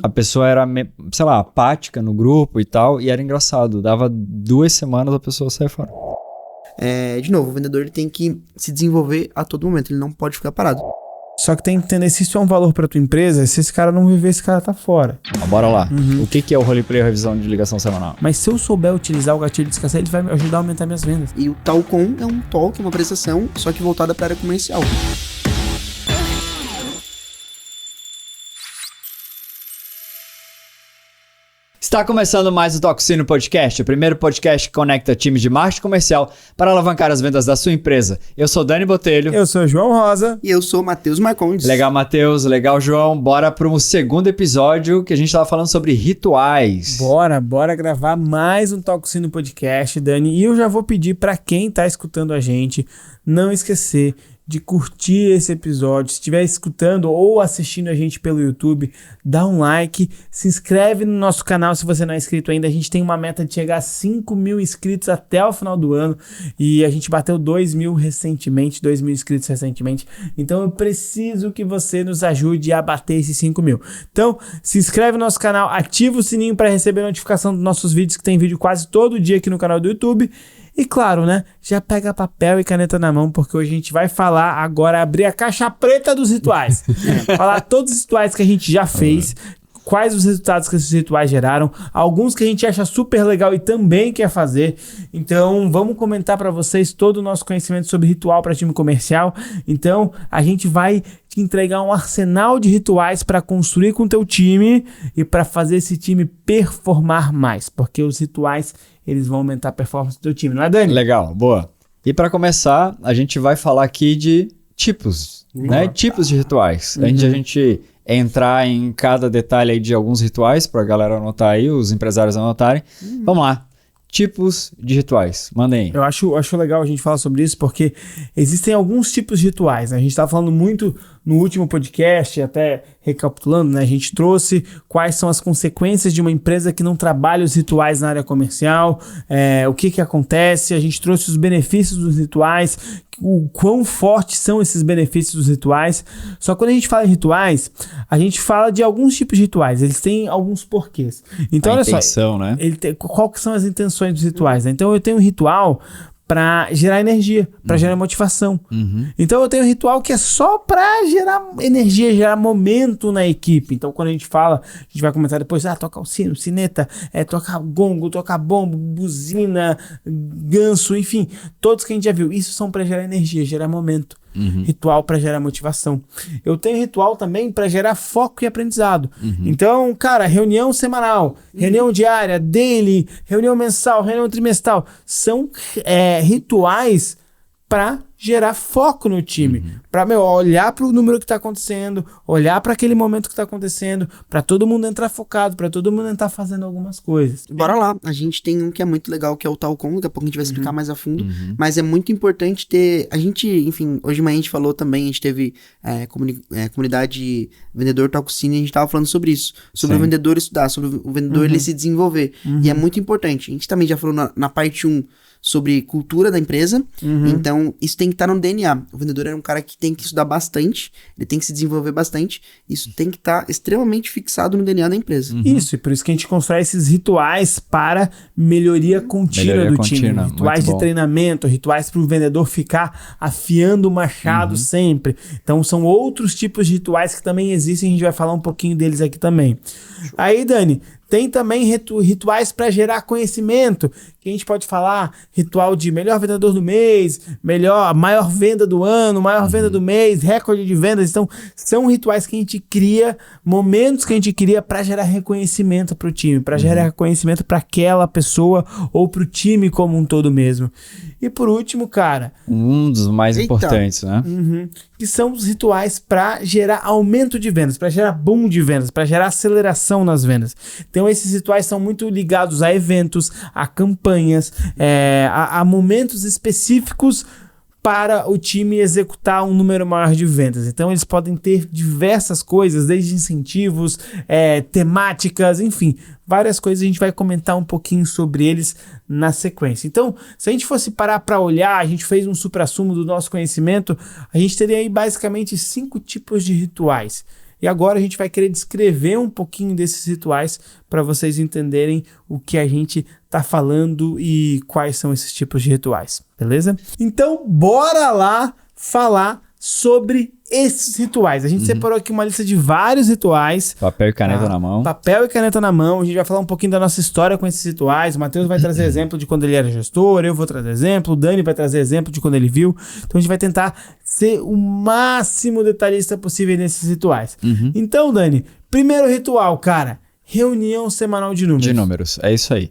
a pessoa era, sei lá, apática no grupo e tal, e era engraçado. Dava 2 semanas a pessoa saia fora. De novo, o vendedor ele tem que se desenvolver a todo momento, ele não pode ficar parado. Só que tem que entender se isso é um valor pra tua empresa, se esse cara não viver, esse cara tá fora. Bora lá. O que é o roleplay ou revisão de ligação semanal? Mas se eu souber utilizar o gatilho de escassez, ele vai me ajudar a aumentar minhas vendas. E o Talcom é um talk, uma prestação, só que voltada para a área comercial. Está começando mais o Toxino Podcast, o primeiro podcast que conecta times de marketing comercial para alavancar as vendas da sua empresa. Eu sou Dani Botelho. Eu sou o João Rosa. E eu sou o Matheus Marcondes. Legal, Matheus. Legal, João. Bora para um segundo episódio que a gente estava falando sobre rituais. Bora gravar mais um Toxino Podcast, Dani. E eu já vou pedir para quem está escutando a gente não esquecer de curtir esse episódio. Se estiver escutando ou assistindo a gente pelo YouTube, dá um like, se inscreve no nosso canal se você não é inscrito ainda. A gente tem uma meta de chegar a 5 mil inscritos até o final do ano e a gente bateu 2 mil inscritos recentemente. Então eu preciso que você nos ajude a bater esses 5 mil. Então se inscreve no nosso canal, ativa o sininho para receber notificação dos nossos vídeos, que tem vídeo quase todo dia aqui no canal do YouTube. E claro, né, já pega papel e caneta na mão, porque hoje a gente vai falar agora, abrir a caixa preta dos rituais. Falar todos os rituais que a gente já fez, quais os resultados que esses rituais geraram, alguns que a gente acha super legal e também quer fazer. Então vamos comentar para vocês todo o nosso conhecimento sobre ritual para time comercial. Então a gente vai te entregar um arsenal de rituais para construir com o teu time e para fazer esse time performar mais, porque os rituais eles vão aumentar a performance do teu time, não é, Dani? Legal, boa. E para começar, a gente vai falar aqui de tipos, né? Tipos de rituais. Antes de a gente entrar em cada detalhe aí de alguns rituais, para a galera anotar aí, os empresários anotarem. Vamos lá. Tipos de rituais. Mandem aí. Eu acho legal a gente falar sobre isso, porque existem alguns tipos de rituais, né? A gente estava falando muito no último podcast, até recapitulando, né? A gente trouxe quais são as consequências de uma empresa que não trabalha os rituais na área comercial, o que acontece, a gente trouxe os benefícios dos rituais, o quão fortes são esses benefícios dos rituais. Só que quando a gente fala em rituais, a gente fala de alguns tipos de rituais, eles têm alguns porquês. Então, olha intenção, só, né? Qual que são as intenções dos rituais, né? Então eu tenho um ritual para gerar energia, para gerar motivação. Então eu tenho um ritual que é só para gerar energia, gerar momento na equipe. Então quando a gente fala, a gente vai comentar depois, toca o sino, sineta, toca gongo, toca bombo, buzina, ganso, enfim, todos que a gente já viu. Isso são para gerar energia, gerar momento. Ritual para gerar motivação. Eu tenho ritual também para gerar foco e aprendizado. Então, cara, reunião semanal, reunião diária, daily, reunião mensal, reunião trimestral, são rituais para gerar foco no time, para olhar para o número que está acontecendo, olhar para aquele momento que está acontecendo, para todo mundo entrar focado, para todo mundo entrar fazendo algumas coisas. Bora lá, a gente tem um que é muito legal, que é o Talcom, daqui a pouco a gente vai explicar mais a fundo, mas é muito importante ter, a gente, enfim, hoje de manhã a gente falou também, a gente teve comunidade vendedor Toxino, e a gente tava falando sobre isso, sobre o vendedor estudar, sobre o vendedor ele se desenvolver, e é muito importante. A gente também já falou na parte 1 sobre cultura da empresa, então isso tem que estar no DNA. O vendedor é um cara que tem que estudar bastante, ele tem que se desenvolver bastante, isso tem que estar extremamente fixado no DNA da empresa. Isso, e por isso que a gente constrói esses rituais para melhoria contínua do time. Rituais de treinamento, rituais para o vendedor ficar afiando o machado sempre. Então são outros tipos de rituais que também existem, a gente vai falar um pouquinho deles aqui também. Aí, Dani, tem também rituais para gerar conhecimento, que a gente pode falar ritual de melhor vendedor do mês, maior venda do ano, maior venda do mês, recorde de vendas. Então, são rituais que a gente cria, momentos que a gente cria para gerar reconhecimento para o time, para gerar reconhecimento para aquela pessoa ou para o time como um todo mesmo. E por último, cara... Um dos mais importantes, né? Que são os rituais para gerar aumento de vendas, para gerar boom de vendas, para gerar aceleração nas vendas. Então esses rituais são muito ligados a eventos, a campanhas, a momentos específicos para o time executar um número maior de vendas. Então eles podem ter diversas coisas, desde incentivos, temáticas, enfim, várias coisas. A gente vai comentar um pouquinho sobre eles na sequência. Então, se a gente fosse parar para olhar, a gente fez um suprassumo do nosso conhecimento, a gente teria aí basicamente 5 tipos de rituais. E agora a gente vai querer descrever um pouquinho desses rituais para vocês entenderem o que a gente tá falando e quais são esses tipos de rituais, beleza? Então, bora lá falar sobre esses rituais. A gente separou aqui uma lista de vários rituais. Papel e caneta na mão. Papel e caneta na mão. A gente vai falar um pouquinho da nossa história com esses rituais. O Matheus vai trazer exemplo de quando ele era gestor, eu vou trazer exemplo, o Dani vai trazer exemplo de quando ele viu. Então a gente vai tentar ser o máximo detalhista possível nesses rituais. Então, Dani, primeiro ritual, cara, reunião semanal de números. De números, é isso aí.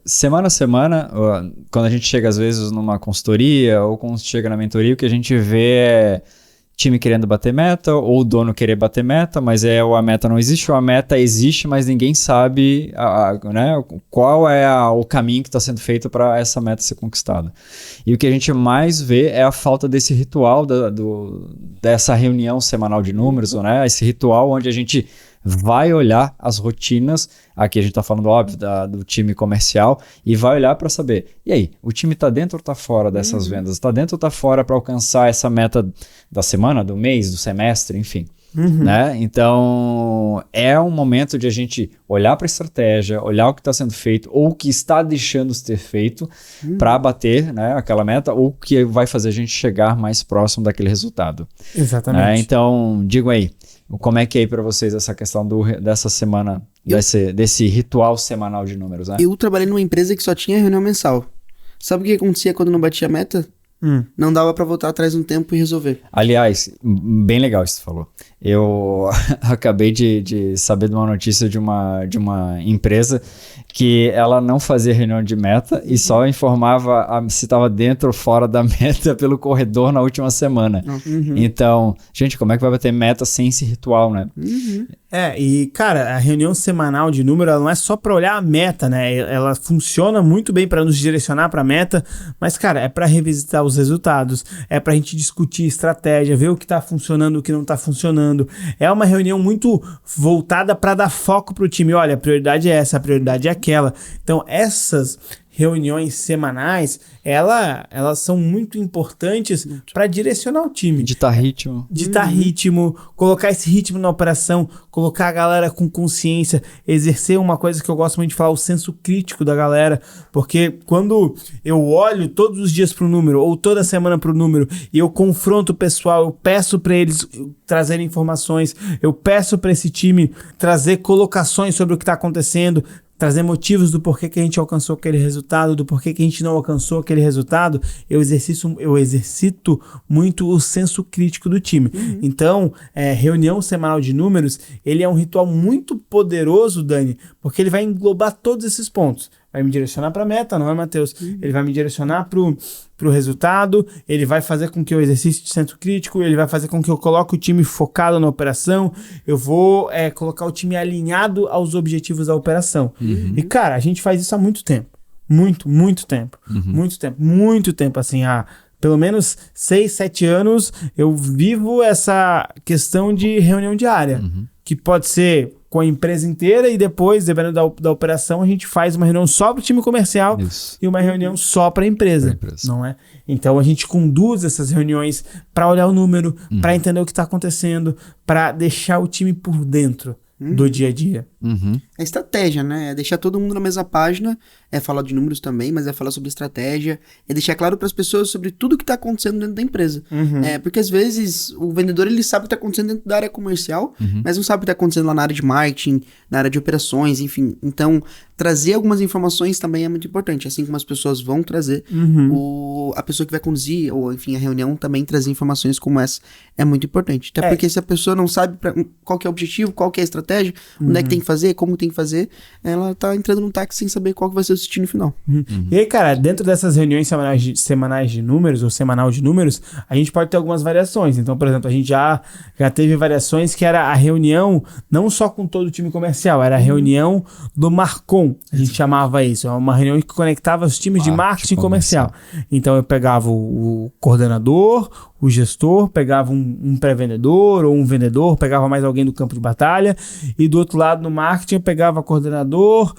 Semana a semana, quando a gente chega às vezes numa consultoria ou quando chega na mentoria, o que a gente vê é time querendo bater meta ou o dono querer bater meta, mas a meta não existe, ou a meta existe, mas ninguém sabe né, qual é o caminho que está sendo feito para essa meta ser conquistada. E o que a gente mais vê é a falta desse ritual, dessa reunião semanal de números, né, esse ritual onde a gente vai olhar as rotinas, aqui a gente está falando, óbvio, do time comercial, e vai olhar para saber, e aí, o time está dentro ou está fora dessas vendas? Está dentro ou está fora para alcançar essa meta da semana, do mês, do semestre, enfim. Né? Então, é um momento de a gente olhar para a estratégia, olhar o que está sendo feito, ou o que está deixando de ser feito para bater, né, aquela meta, ou o que vai fazer a gente chegar mais próximo daquele resultado. Exatamente. Né? Então, digam aí, como é que é aí para vocês essa questão dessa semana, desse ritual semanal de números, né? Eu trabalhei numa empresa que só tinha reunião mensal. Sabe o que acontecia quando não batia a meta? Não dava pra voltar atrás um tempo e resolver. Aliás, bem legal isso que você falou. Eu acabei de saber de uma notícia de uma empresa que ela não fazia reunião de meta e só informava se estava dentro ou fora da meta pelo corredor na última semana. Então, gente, como é que vai bater meta sem esse ritual, né? E cara, a reunião semanal de número, ela não é só para olhar a meta, né? Ela funciona muito bem para nos direcionar para a meta, mas, cara, é para revisitar os resultados, é para a gente discutir estratégia, ver o que está funcionando, o que não está funcionando. É uma reunião muito voltada para dar foco para o time. Olha, a prioridade é essa, a prioridade é aquela. Então, essas reuniões semanais, elas são muito importantes para direcionar o time. Ditar ritmo. Ditar ritmo, colocar esse ritmo na operação, colocar a galera com consciência, exercer uma coisa que eu gosto muito de falar, o senso crítico da galera, porque quando eu olho todos os dias pro número, ou toda semana pro número, e eu confronto o pessoal, eu peço para eles trazerem informações, eu peço para esse time trazer colocações sobre o que está acontecendo, trazer motivos do porquê que a gente alcançou aquele resultado, do porquê que a gente não alcançou aquele resultado, eu exercito muito o senso crítico do time. Então, reunião semanal de números, ele é um ritual muito poderoso, Dani, porque ele vai englobar todos esses pontos. Vai me direcionar para a meta, não é, Matheus? Ele vai me direcionar pro resultado, ele vai fazer com que eu exercite senso crítico, ele vai fazer com que eu coloque o time focado na operação, eu vou colocar o time alinhado aos objetivos da operação. E, cara, a gente faz isso há muito tempo. Muito tempo. Muito tempo, assim, há pelo menos 6, 7 anos eu vivo essa questão de reunião diária, que pode ser com a empresa inteira e depois, dependendo da operação, a gente faz uma reunião só para o time comercial e uma reunião só para a empresa, não é? Então a gente conduz essas reuniões para olhar o número, para entender o que está acontecendo, para deixar o time por dentro do dia a dia. É estratégia, né? É deixar todo mundo na mesma página, é falar de números também, mas é falar sobre estratégia, é deixar claro para as pessoas sobre tudo que está acontecendo dentro da empresa. Porque às vezes o vendedor ele sabe o que está acontecendo dentro da área comercial, mas não sabe o que está acontecendo lá na área de marketing, na área de operações, enfim. Então, trazer algumas informações também é muito importante, assim como as pessoas vão trazer, a pessoa que vai conduzir, ou enfim, a reunião também trazer informações como essa é muito importante. Até porque se a pessoa não sabe qual que é o objetivo, qual que é a estratégia, onde é que tem que fazer, como tem que fazer, ela tá entrando num táxi sem saber qual que vai ser o destino final. E aí, cara, dentro dessas reuniões semanais de números, ou semanal de números, a gente pode ter algumas variações. Então, por exemplo, a gente já teve variações que era a reunião não só com todo o time comercial, era a reunião do Marcon. reunião, a gente chamava isso, é uma reunião que conectava os times de marketing comercial. Então eu pegava o coordenador, o gestor, pegava um pré-vendedor ou um vendedor, pegava mais alguém do campo de batalha, e do outro lado no marketing eu pegava coordenador,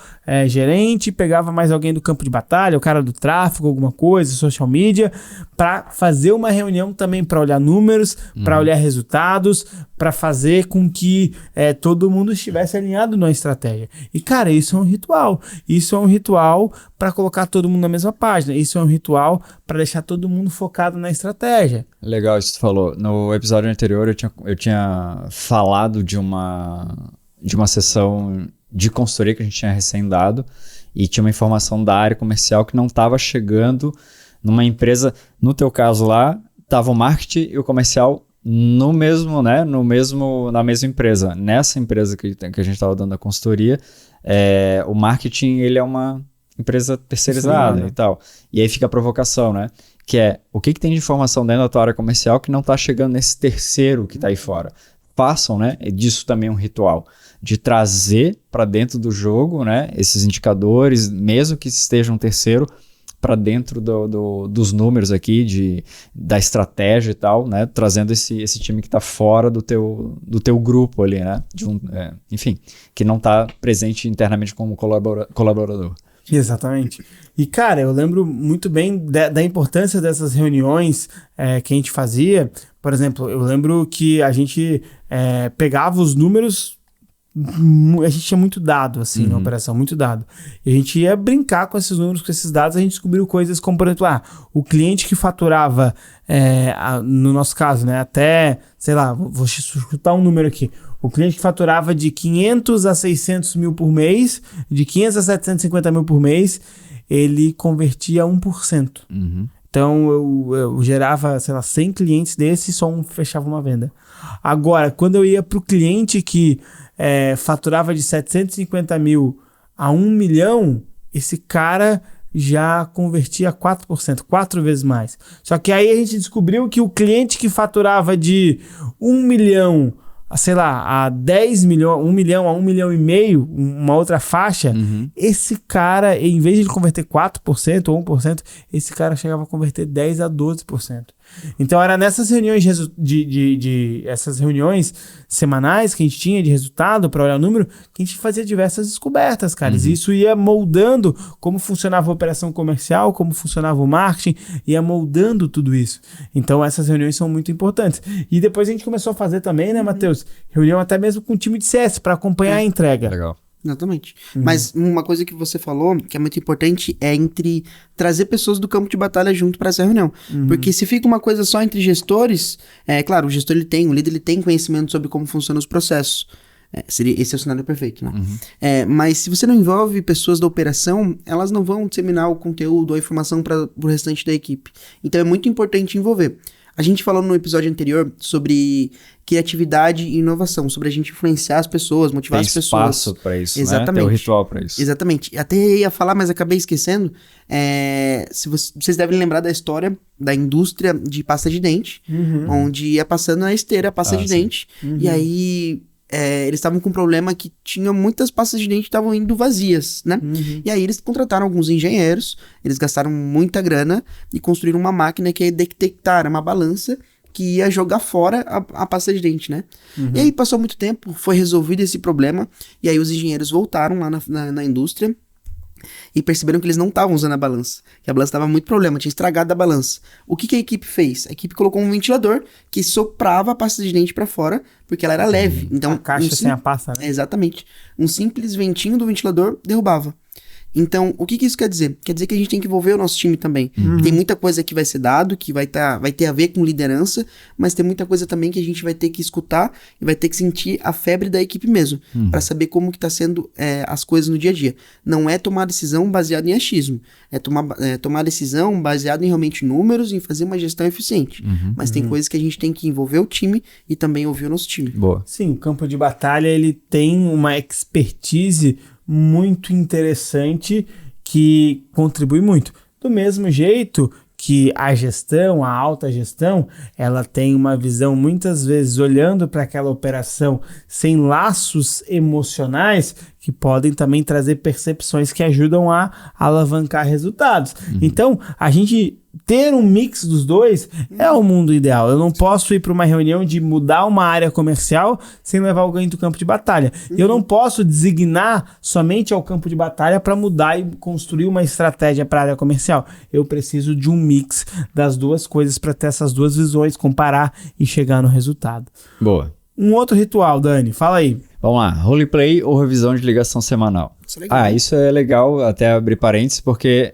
gerente, pegava mais alguém do campo de batalha, o cara do tráfego, alguma coisa, social media, para fazer uma reunião também para olhar números, para olhar resultados, para fazer com que todo mundo estivesse alinhado na estratégia. E cara, isso é um ritual. Isso é um ritual para colocar todo mundo na mesma página. Isso é um ritual para deixar todo mundo focado na estratégia. Legal isso que tu falou. No episódio anterior eu tinha falado de uma sessão de consultoria que a gente tinha recém dado e tinha uma informação da área comercial que não estava chegando numa empresa. No teu caso lá, estava o marketing e o comercial na mesma empresa. Nessa empresa que a gente estava dando a consultoria, o marketing ele é uma empresa terceirizada e tal. E aí fica a provocação, né? Que é, o que tem de informação dentro da tua área comercial que não está chegando nesse terceiro que está aí fora? Façam, né? Disso também um ritual de trazer para dentro do jogo, né? Esses indicadores, mesmo que estejam terceiro, para dentro dos números aqui, da estratégia e tal, né? Trazendo esse time que está fora do teu grupo ali, né? Enfim, que não está presente internamente como colaborador. Exatamente. E, cara, eu lembro muito bem da importância dessas reuniões que a gente fazia. Por exemplo, eu lembro que a gente pegava os números, a gente tinha muito dado, assim, na operação, muito dado. E a gente ia brincar com esses números, com esses dados, a gente descobriu coisas como, por exemplo, o cliente que faturava, no nosso caso, né, até, sei lá, vou chutar um número aqui. O cliente que faturava de 500 a 600 mil por mês, de 500 a 750 mil por mês, ele convertia 1%. Então, eu gerava, sei lá, 100 clientes desses e só um fechava uma venda. Agora, quando eu ia para o cliente que faturava de 750 mil a 1 milhão, esse cara já convertia 4%, 4 vezes mais. Só que aí a gente descobriu que o cliente que faturava de 1 milhão sei lá, a 10 milhões, 1 milhão a 1 milhão e meio, uma outra faixa, esse cara, em vez de ele converter 4% ou 1%, esse cara chegava a converter 10% a 12%. Então era nessas reuniões essas reuniões semanais que a gente tinha de resultado para olhar o número, que a gente fazia diversas descobertas, cara. E isso ia moldando como funcionava a operação comercial, como funcionava o marketing, ia moldando tudo isso. Então essas reuniões são muito importantes. E depois a gente começou a fazer também, né, Matheus? Reunião até mesmo com o time de CS para acompanhar a entrega. Legal. Exatamente. Mas uma coisa que você falou, que é muito importante, é entre trazer pessoas do campo de batalha junto para essa reunião. Porque se fica uma coisa só entre gestores, claro, o gestor o líder ele tem conhecimento sobre como funcionam os processos. Esse é o cenário perfeito, né? Mas se você não envolve pessoas da operação, elas não vão disseminar o conteúdo ou a informação para o restante da equipe. Então é muito importante envolver. A gente falou no episódio anterior sobre criatividade e inovação, sobre a gente influenciar as pessoas, motivar as pessoas. Tem espaço para isso, exatamente, né? Tem um ritual para isso. Exatamente. Até ia falar, mas acabei esquecendo. Vocês devem lembrar da história da indústria de pasta de dente, onde ia passando na esteira a pasta de dente. E aí eles estavam com um problema que tinha muitas pastas de dente que estavam indo vazias, né? E aí eles contrataram alguns engenheiros, eles gastaram muita grana e construíram uma máquina que ia detectar uma balança que ia jogar fora a pasta de dente, né? E aí passou muito tempo, foi resolvido esse problema, e aí os engenheiros voltaram lá na indústria e perceberam que eles não estavam usando a balança, que a balança estava muito problema, tinha estragado a balança. O que a equipe fez? A equipe colocou um ventilador que soprava a pasta de dente para fora, porque ela era leve. Então, a caixa sem a pasta, né? Exatamente. Um simples ventinho do ventilador derrubava. Então, o que isso quer dizer? Quer dizer que a gente tem que envolver o nosso time também. Tem muita coisa que vai ser dado, que vai ter a ver com liderança, mas tem muita coisa também que a gente vai ter que escutar e vai ter que sentir a febre da equipe mesmo, para saber como que tá sendo as coisas no dia a dia. Não é tomar decisão baseada em achismo, é tomar decisão baseada em realmente números e fazer uma gestão eficiente. Mas tem coisas que a gente tem que envolver o time e também ouvir o nosso time. Boa. Sim, o campo de batalha, ele tem uma expertise muito interessante que contribui muito. Do mesmo jeito que a gestão, a alta gestão, ela tem uma visão muitas vezes olhando para aquela operação sem laços emocionais que podem também trazer percepções que ajudam a alavancar resultados. Então, a gente ter um mix dos dois é o mundo ideal. Eu não posso ir para uma reunião de mudar uma área comercial sem levar alguém do campo de batalha. Eu não posso designar somente ao campo de batalha para mudar e construir uma estratégia para a área comercial. Eu preciso de um mix das duas coisas para ter essas duas visões, comparar e chegar no resultado. Boa. Um outro ritual, Dani, fala aí. Vamos lá, roleplay ou revisão de ligação semanal? Isso é legal. Isso é legal, até abrir parênteses, porque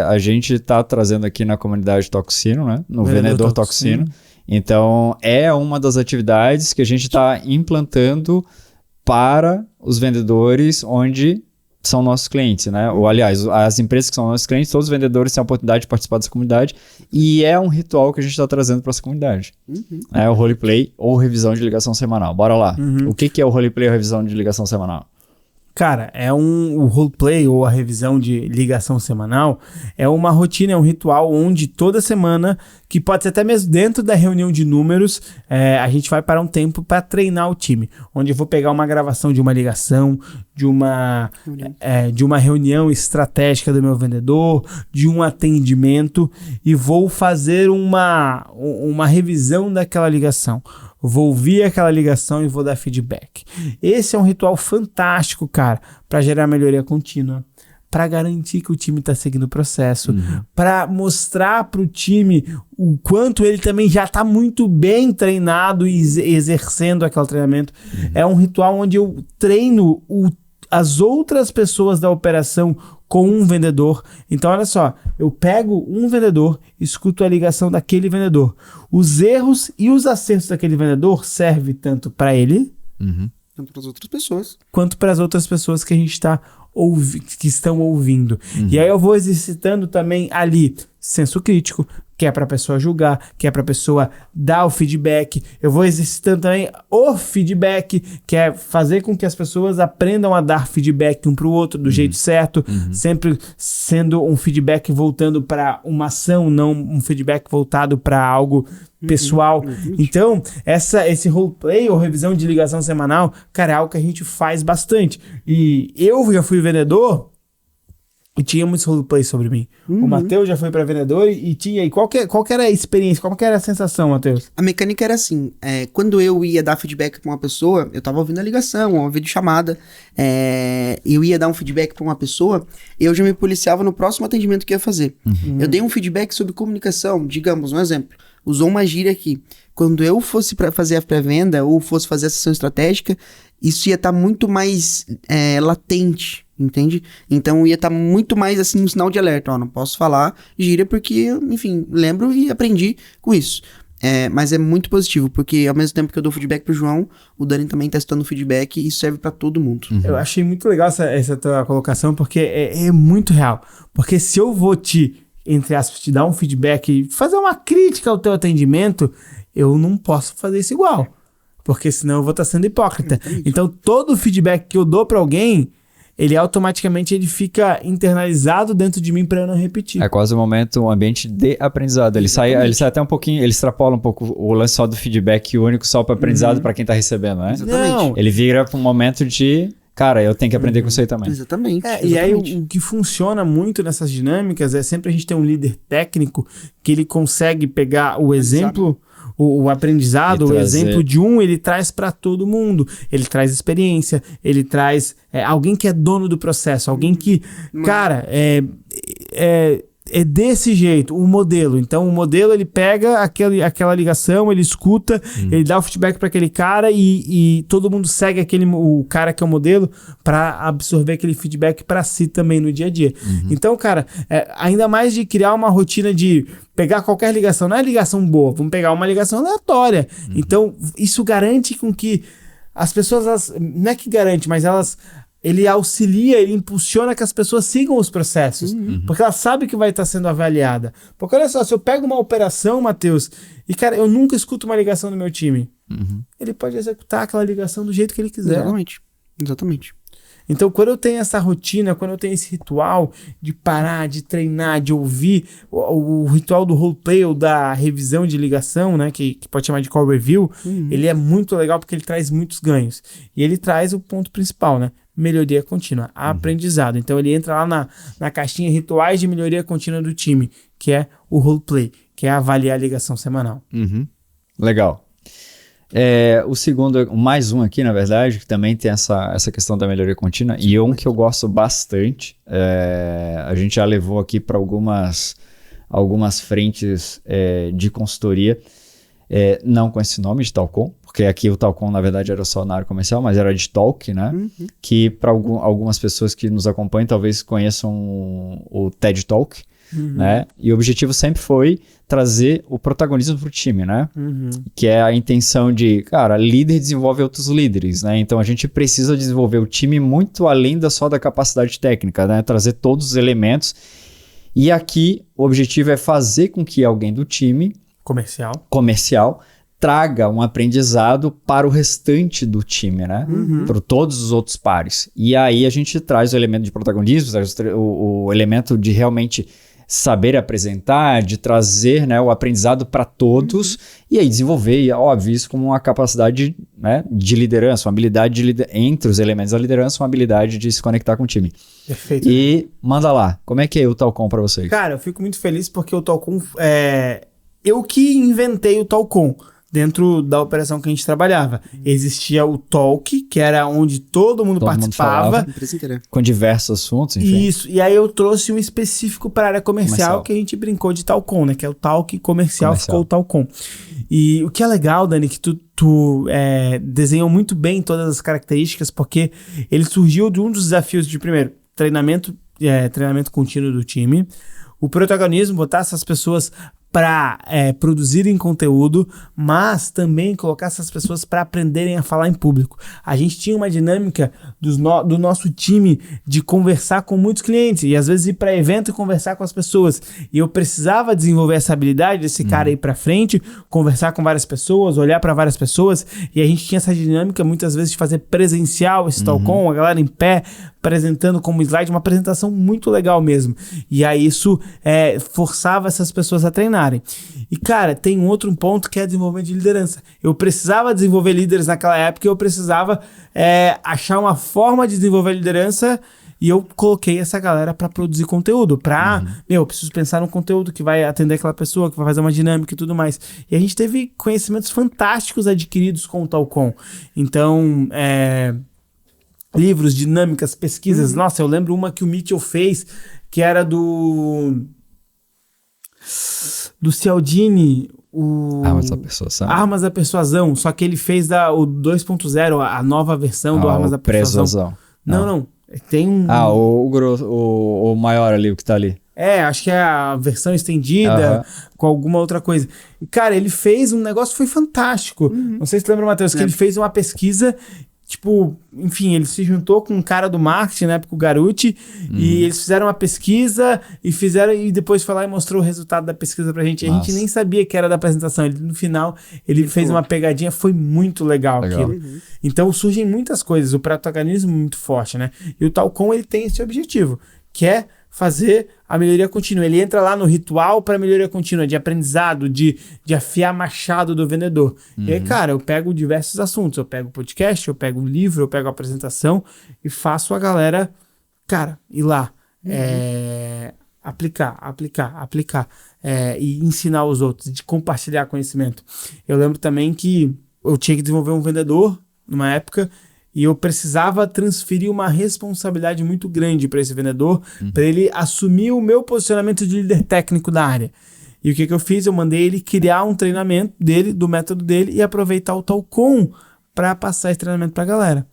a gente está trazendo aqui na comunidade Toxino, né? No Vendedor Toxino. Então, é uma das atividades que a gente está implantando para os vendedores onde são nossos clientes, né? Ou, aliás, as empresas que são nossos clientes, todos os vendedores têm a oportunidade de participar dessa comunidade e é um ritual que a gente está trazendo para essa comunidade. É o roleplay ou revisão de ligação semanal. Bora lá. O que é o roleplay ou revisão de ligação semanal? Cara, o roleplay ou a revisão de ligação semanal é uma rotina, é um ritual onde toda semana, que pode ser até mesmo dentro da reunião de números, a gente vai parar um tempo para treinar o time, onde eu vou pegar uma gravação de uma ligação, de uma reunião estratégica do meu vendedor, de um atendimento e vou fazer uma revisão daquela ligação. Vou ouvir aquela ligação e vou dar feedback. Esse é um ritual fantástico, cara, para gerar melhoria contínua, para garantir que o time está seguindo o processo, para mostrar para o time o quanto ele também já está muito bem treinado e exercendo aquele treinamento. É um ritual onde eu treino as outras pessoas da operação com um vendedor. Então, olha só, eu pego um vendedor, escuto a ligação daquele vendedor. Os erros e os acertos daquele vendedor servem tanto para ele, tanto para as outras pessoas, quanto para as outras pessoas que a gente que estão ouvindo. E aí eu vou exercitando também ali senso crítico, que é para a pessoa julgar, que é para a pessoa dar o feedback. Eu vou exercitando também o feedback, que é fazer com que as pessoas aprendam a dar feedback um para o outro do jeito certo, sempre sendo um feedback voltando para uma ação, não um feedback voltado para algo pessoal. Então, esse roleplay ou revisão de ligação semanal, cara, é algo que a gente faz bastante. E eu já fui vendedor e tinha muitos roleplays sobre mim. O Matheus já foi para vendedor e tinha. E qual que era a experiência? Qual que era a sensação, Matheus? A mecânica era assim, quando eu ia dar feedback pra uma pessoa, eu tava ouvindo a ligação, uma videochamada, eu ia dar um feedback pra uma pessoa, eu já me policiava no próximo atendimento que ia fazer. Eu dei um feedback sobre comunicação, digamos, um exemplo. Usou uma gíria aqui. Quando eu fosse para fazer a pré-venda ou fosse fazer a sessão estratégica, isso ia estar muito mais latente, entende? Então ia estar muito mais assim um sinal de alerta. Não posso falar gíria porque, enfim, lembro e aprendi com isso. Mas é muito positivo, porque ao mesmo tempo que eu dou feedback pro João, o Dani também tá estando feedback e isso serve pra todo mundo. Eu achei muito legal essa tua colocação, porque é muito real. Porque se eu vou entre aspas, te dar um feedback, fazer uma crítica ao teu atendimento, eu não posso fazer isso igual. Porque senão eu vou estar sendo hipócrita. Então, todo feedback que eu dou para alguém, ele automaticamente fica internalizado dentro de mim para eu não repetir. É quase um ambiente de aprendizado. Ele sai até um pouquinho, ele extrapola um pouco o lance só do feedback único, só para aprendizado para quem tá recebendo, né? Exatamente. Não. Ele vira para um momento de... Cara, eu tenho que aprender com isso aí também. Exatamente. E aí o que funciona muito nessas dinâmicas é sempre a gente ter um líder técnico que ele consegue pegar o exemplo, o aprendizado, o exemplo de ele traz para todo mundo. Ele traz experiência, ele traz alguém que é dono do processo, alguém que, cara, é desse jeito, o modelo. Então, o modelo, ele pega aquela ligação, ele escuta, ele dá o feedback para aquele cara e todo mundo segue o cara que é o modelo para absorver aquele feedback para si também no dia a dia. Então, cara, ainda mais de criar uma rotina de pegar qualquer ligação, não é ligação boa, vamos pegar uma ligação aleatória. Então, isso garante com que as pessoas, não é que garante, mas ele auxilia, ele impulsiona que as pessoas sigam os processos, porque ela sabe que vai estar sendo avaliada. Porque olha só, se eu pego uma operação, Matheus, e cara, eu nunca escuto uma ligação do meu time, ele pode executar aquela ligação do jeito que ele quiser. Exatamente. Então, quando eu tenho essa rotina, quando eu tenho esse ritual de parar, de treinar, de ouvir o ritual do roleplay ou da revisão de ligação, né, que pode chamar de call review, ele é muito legal porque ele traz muitos ganhos. E ele traz o ponto principal, né? Melhoria contínua, aprendizado. Então, ele entra lá na caixinha rituais de melhoria contínua do time, que é o roleplay, que é avaliar a ligação semanal. Legal. O segundo, mais um aqui, na verdade, que também tem essa questão da melhoria contínua, e um que eu gosto bastante, a gente já levou aqui para algumas frentes de consultoria, não com esse nome de Talcom, porque aqui o Talcom, na verdade, era só na área comercial, mas era de Talk, né? Que para algumas pessoas que nos acompanham, talvez conheçam o TED Talk, né? E o objetivo sempre foi trazer o protagonismo para o time, né? Que é a intenção de, cara, líder desenvolve outros líderes, né? Então a gente precisa desenvolver o time muito além só da capacidade técnica, né? Trazer todos os elementos. E aqui o objetivo é fazer com que alguém do time comercial traga um aprendizado para o restante do time, né? Para todos os outros pares. E aí a gente traz o elemento de protagonismo, traz o elemento de realmente saber apresentar, de trazer, né, o aprendizado para todos e aí desenvolver, óbvio, isso como uma capacidade, né, de liderança, uma habilidade entre os elementos da liderança, uma habilidade de se conectar com o time. Perfeito. E manda lá, como é que é o Talcom para vocês? Cara, eu fico muito feliz porque o Talcom, eu que inventei o Talcom. Dentro da operação que a gente trabalhava. Existia o Talk, que era onde todo mundo participava. Com diversos assuntos, enfim. Isso, e aí eu trouxe um específico para a área comercial que a gente brincou de Talcom, né? Que é o Talk comercial. Ficou o Talcom. E o que é legal, Dani, que tu desenhou muito bem todas as características, porque ele surgiu de um dos desafios de, primeiro, treinamento contínuo do time, o protagonismo, botar essas pessoas para produzirem conteúdo, mas também colocar essas pessoas para aprenderem a falar em público. A gente tinha uma dinâmica do nosso time de conversar com muitos clientes e às vezes ir para evento e conversar com as pessoas. E eu precisava desenvolver essa habilidade desse cara ir para frente, conversar com várias pessoas, olhar para várias pessoas, e a gente tinha essa dinâmica muitas vezes de fazer presencial esse Talcom, a galera em pé, apresentando como slide, uma apresentação muito legal mesmo. E aí isso forçava essas pessoas a treinarem. E, cara, tem um outro ponto que é desenvolvimento de liderança. Eu precisava desenvolver líderes naquela época e eu precisava achar uma forma de desenvolver liderança e eu coloquei essa galera para produzir conteúdo. Eu preciso pensar num conteúdo que vai atender aquela pessoa, que vai fazer uma dinâmica e tudo mais. E a gente teve conhecimentos fantásticos adquiridos com o Talcom. Então, livros, dinâmicas, pesquisas. Nossa, eu lembro uma que o Mitchell fez, que era do Cialdini, Armas da Persuasão, só que ele fez o 2.0, a nova versão do Armas da Persuasão. Não. Tem um... o maior ali, o que tá ali. Acho que é a versão estendida, com alguma outra coisa. E, cara, ele fez um negócio que foi fantástico. Não sei se você lembra, Matheus, que ele fez uma pesquisa... enfim, ele se juntou com um cara do marketing, na época, o Garuti, e eles fizeram uma pesquisa e depois foi lá e mostrou o resultado da pesquisa pra gente. A gente nem sabia que era da apresentação. No final, ele fez uma pegadinha, foi muito legal. Aquilo. Então, surgem muitas coisas. O protagonismo é muito forte, né? E o Talcom, ele tem esse objetivo, que é fazer a melhoria contínua. Ele entra lá no ritual para melhoria contínua, de aprendizado, de afiar machado do vendedor. E aí, cara, eu pego diversos assuntos. Eu pego o podcast, eu pego o livro, eu pego a apresentação e faço a galera, cara, ir lá. Aplicar. E ensinar os outros, de compartilhar conhecimento. Eu lembro também que eu tinha que desenvolver um vendedor numa época e eu precisava transferir uma responsabilidade muito grande para esse vendedor, para ele assumir o meu posicionamento de líder técnico da área. E o que eu fiz? Eu mandei ele criar um treinamento dele, do método dele, e aproveitar o Talcom para passar esse treinamento para a galera.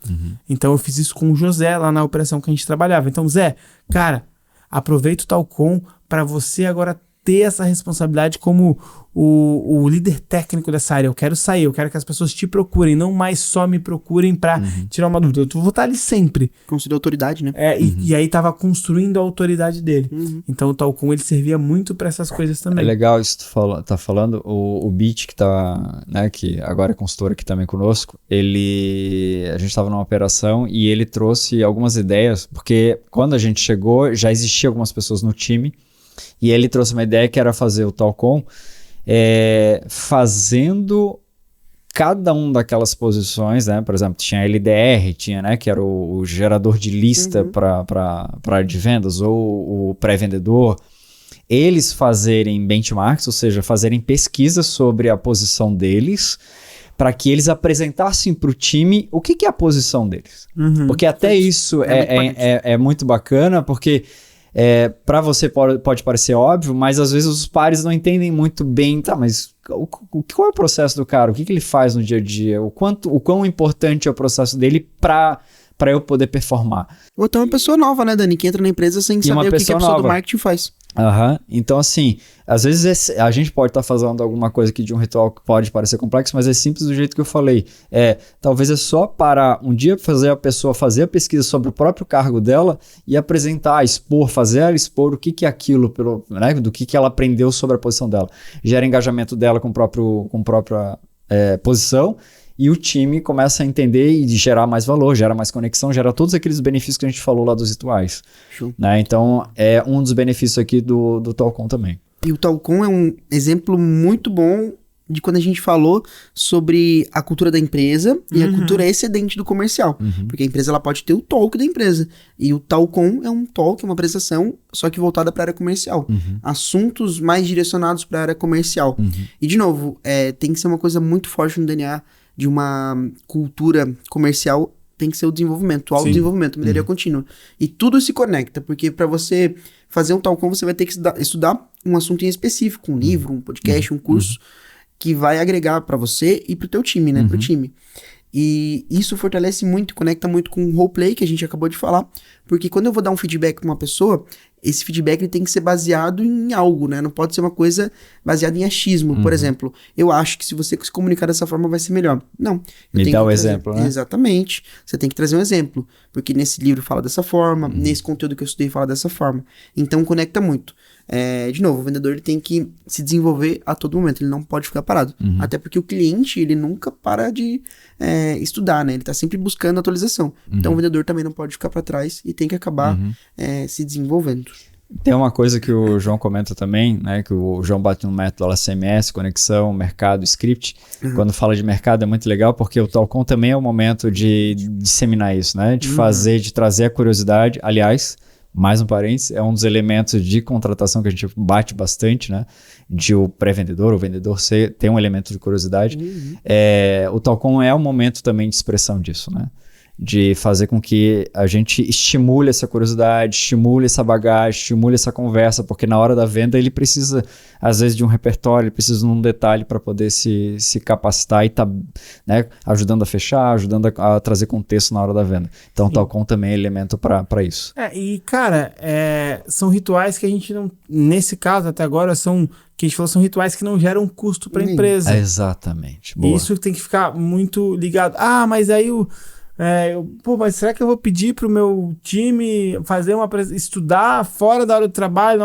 Então eu fiz isso com o José lá na operação que a gente trabalhava. Então, Zé, cara, aproveita o Talcom para você agora ter essa responsabilidade como o líder técnico dessa área. Eu quero sair, eu quero que as pessoas te procurem, não mais só me procurem pra tirar uma dúvida. Eu vou estar ali sempre. Construir autoridade, né? E aí tava construindo a autoridade dele. Então o Talcon, ele servia muito pra essas coisas também. É legal isso que tu tá falando. O Beat, que tá, né, que agora é consultor aqui também conosco, a gente tava numa operação e ele trouxe algumas ideias, porque quando a gente chegou, já existia algumas pessoas no time, e ele trouxe uma ideia que era fazer o Talcon fazendo cada um daquelas posições, né? Por exemplo, tinha LDR, tinha, né, que era o gerador de lista para área de vendas, ou o pré-vendedor, eles fazerem benchmarks, ou seja, fazerem pesquisas sobre a posição deles, para que eles apresentassem para o time o que é a posição deles. Porque até isso é muito bacana, porque para você pode parecer óbvio, mas às vezes os pares não entendem muito bem, tá, mas qual é o processo do cara? O que ele faz no dia a dia? O quão importante é o processo dele para eu poder performar? Ou então uma pessoa nova, né, Dani, que entra na empresa sem saber o que a pessoa do marketing faz. Então, assim, às vezes a gente pode estar fazendo alguma coisa aqui de um ritual que pode parecer complexo, mas é simples do jeito que eu falei. Talvez é só parar um dia, fazer a pessoa fazer a pesquisa sobre o próprio cargo dela e apresentar, fazer ela expor o que é aquilo, né, do que ela aprendeu sobre a posição dela. Gera engajamento dela com a própria posição, e o time começa a entender e gerar mais valor, gera mais conexão, gera todos aqueles benefícios que a gente falou lá dos rituais. Né? Então, é um dos benefícios aqui do Talcon também. E o Talcon é um exemplo muito bom de quando a gente falou sobre a cultura da empresa e a cultura excedente do comercial. Porque a empresa ela pode ter o talk da empresa. E o Talcon é um talk, uma apresentação, só que voltada para a área comercial. Assuntos mais direcionados para a área comercial. E, de novo, tem que ser uma coisa muito forte no DNA de uma cultura comercial, tem que ser o desenvolvimento, o autodesenvolvimento, melhoria contínua. E tudo se conecta, porque para você fazer um Talcon, você vai ter que estudar um assunto em específico, um livro, um podcast, um curso, que vai agregar para você e pro teu time, né? Pro time. E isso fortalece muito, conecta muito com o roleplay que a gente acabou de falar, porque quando eu vou dar um feedback para uma pessoa, esse feedback ele tem que ser baseado em algo, né? Não pode ser uma coisa baseada em achismo. Por exemplo, eu acho que se você se comunicar dessa forma vai ser melhor. Não. Me dá o exemplo, né? Exatamente. Você tem que trazer um exemplo, porque nesse livro fala dessa forma, nesse conteúdo que eu estudei fala dessa forma. Então conecta muito. De novo, o vendedor ele tem que se desenvolver a todo momento, ele não pode ficar parado. Até porque o cliente, ele nunca para de estudar, né? Ele tá sempre buscando atualização. Então o vendedor também não pode ficar para trás e tem que acabar se desenvolvendo. Tem uma coisa que o João comenta também, né? Que o João bate no método LCMS, conexão, mercado, script. Quando fala de mercado é muito legal, porque o Talcon também é o momento de disseminar isso, né? De trazer a curiosidade. Aliás, mais um parênteses, é um dos elementos de contratação que a gente bate bastante, né? De o pré-vendedor, o vendedor ter um elemento de curiosidade. O Talcon é um momento também de expressão disso, né? De fazer com que a gente estimule essa curiosidade, estimule essa bagagem, estimule essa conversa, porque na hora da venda ele precisa, às vezes, de um repertório, ele precisa de um detalhe para poder se capacitar e tá, né, ajudando a fechar, ajudando a trazer contexto na hora da venda. Então, o Talcon também é elemento para isso. E, cara, são rituais que a gente não, nesse caso, até agora, que a gente falou, são rituais que não geram custo para a empresa. Exatamente. Boa. Isso tem que ficar muito ligado. Mas aí mas será que eu vou pedir pro meu time fazer estudar fora da hora do trabalho?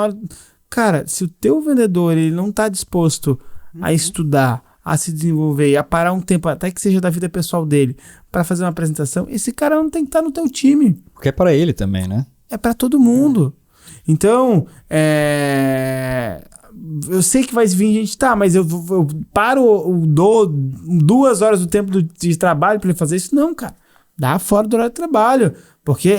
Cara, se o teu vendedor ele não tá disposto a estudar, a se desenvolver, a parar um tempo, até que seja da vida pessoal dele, para fazer uma apresentação, esse cara não tem que estar no teu time. Porque é para ele também, né? É para todo mundo. Então, eu sei que vai vir gente, mas eu dou 2 horas do tempo de trabalho para ele fazer isso? Não, cara. Dá fora do horário de trabalho, porque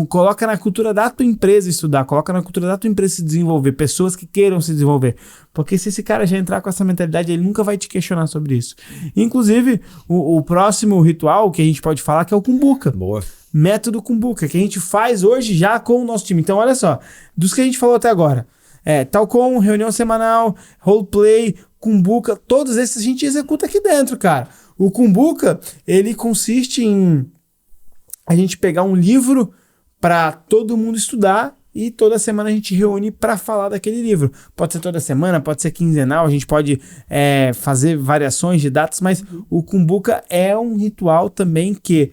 coloca na cultura da tua empresa estudar, coloca na cultura da tua empresa se desenvolver, pessoas que queiram se desenvolver, porque se esse cara já entrar com essa mentalidade, ele nunca vai te questionar sobre isso. Inclusive, o próximo ritual que a gente pode falar que é o Kumbuka. Boa. Método Kumbuka, que a gente faz hoje já com o nosso time. Então, olha só, dos que a gente falou até agora, Talcon, reunião semanal, roleplay, Kumbuka, todos esses a gente executa aqui dentro, cara. O Kumbuka, ele consiste em a gente pegar um livro para todo mundo estudar e toda semana a gente reúne para falar daquele livro. Pode ser toda semana, pode ser quinzenal, a gente pode fazer variações de datas, mas o Kumbuka é um ritual também que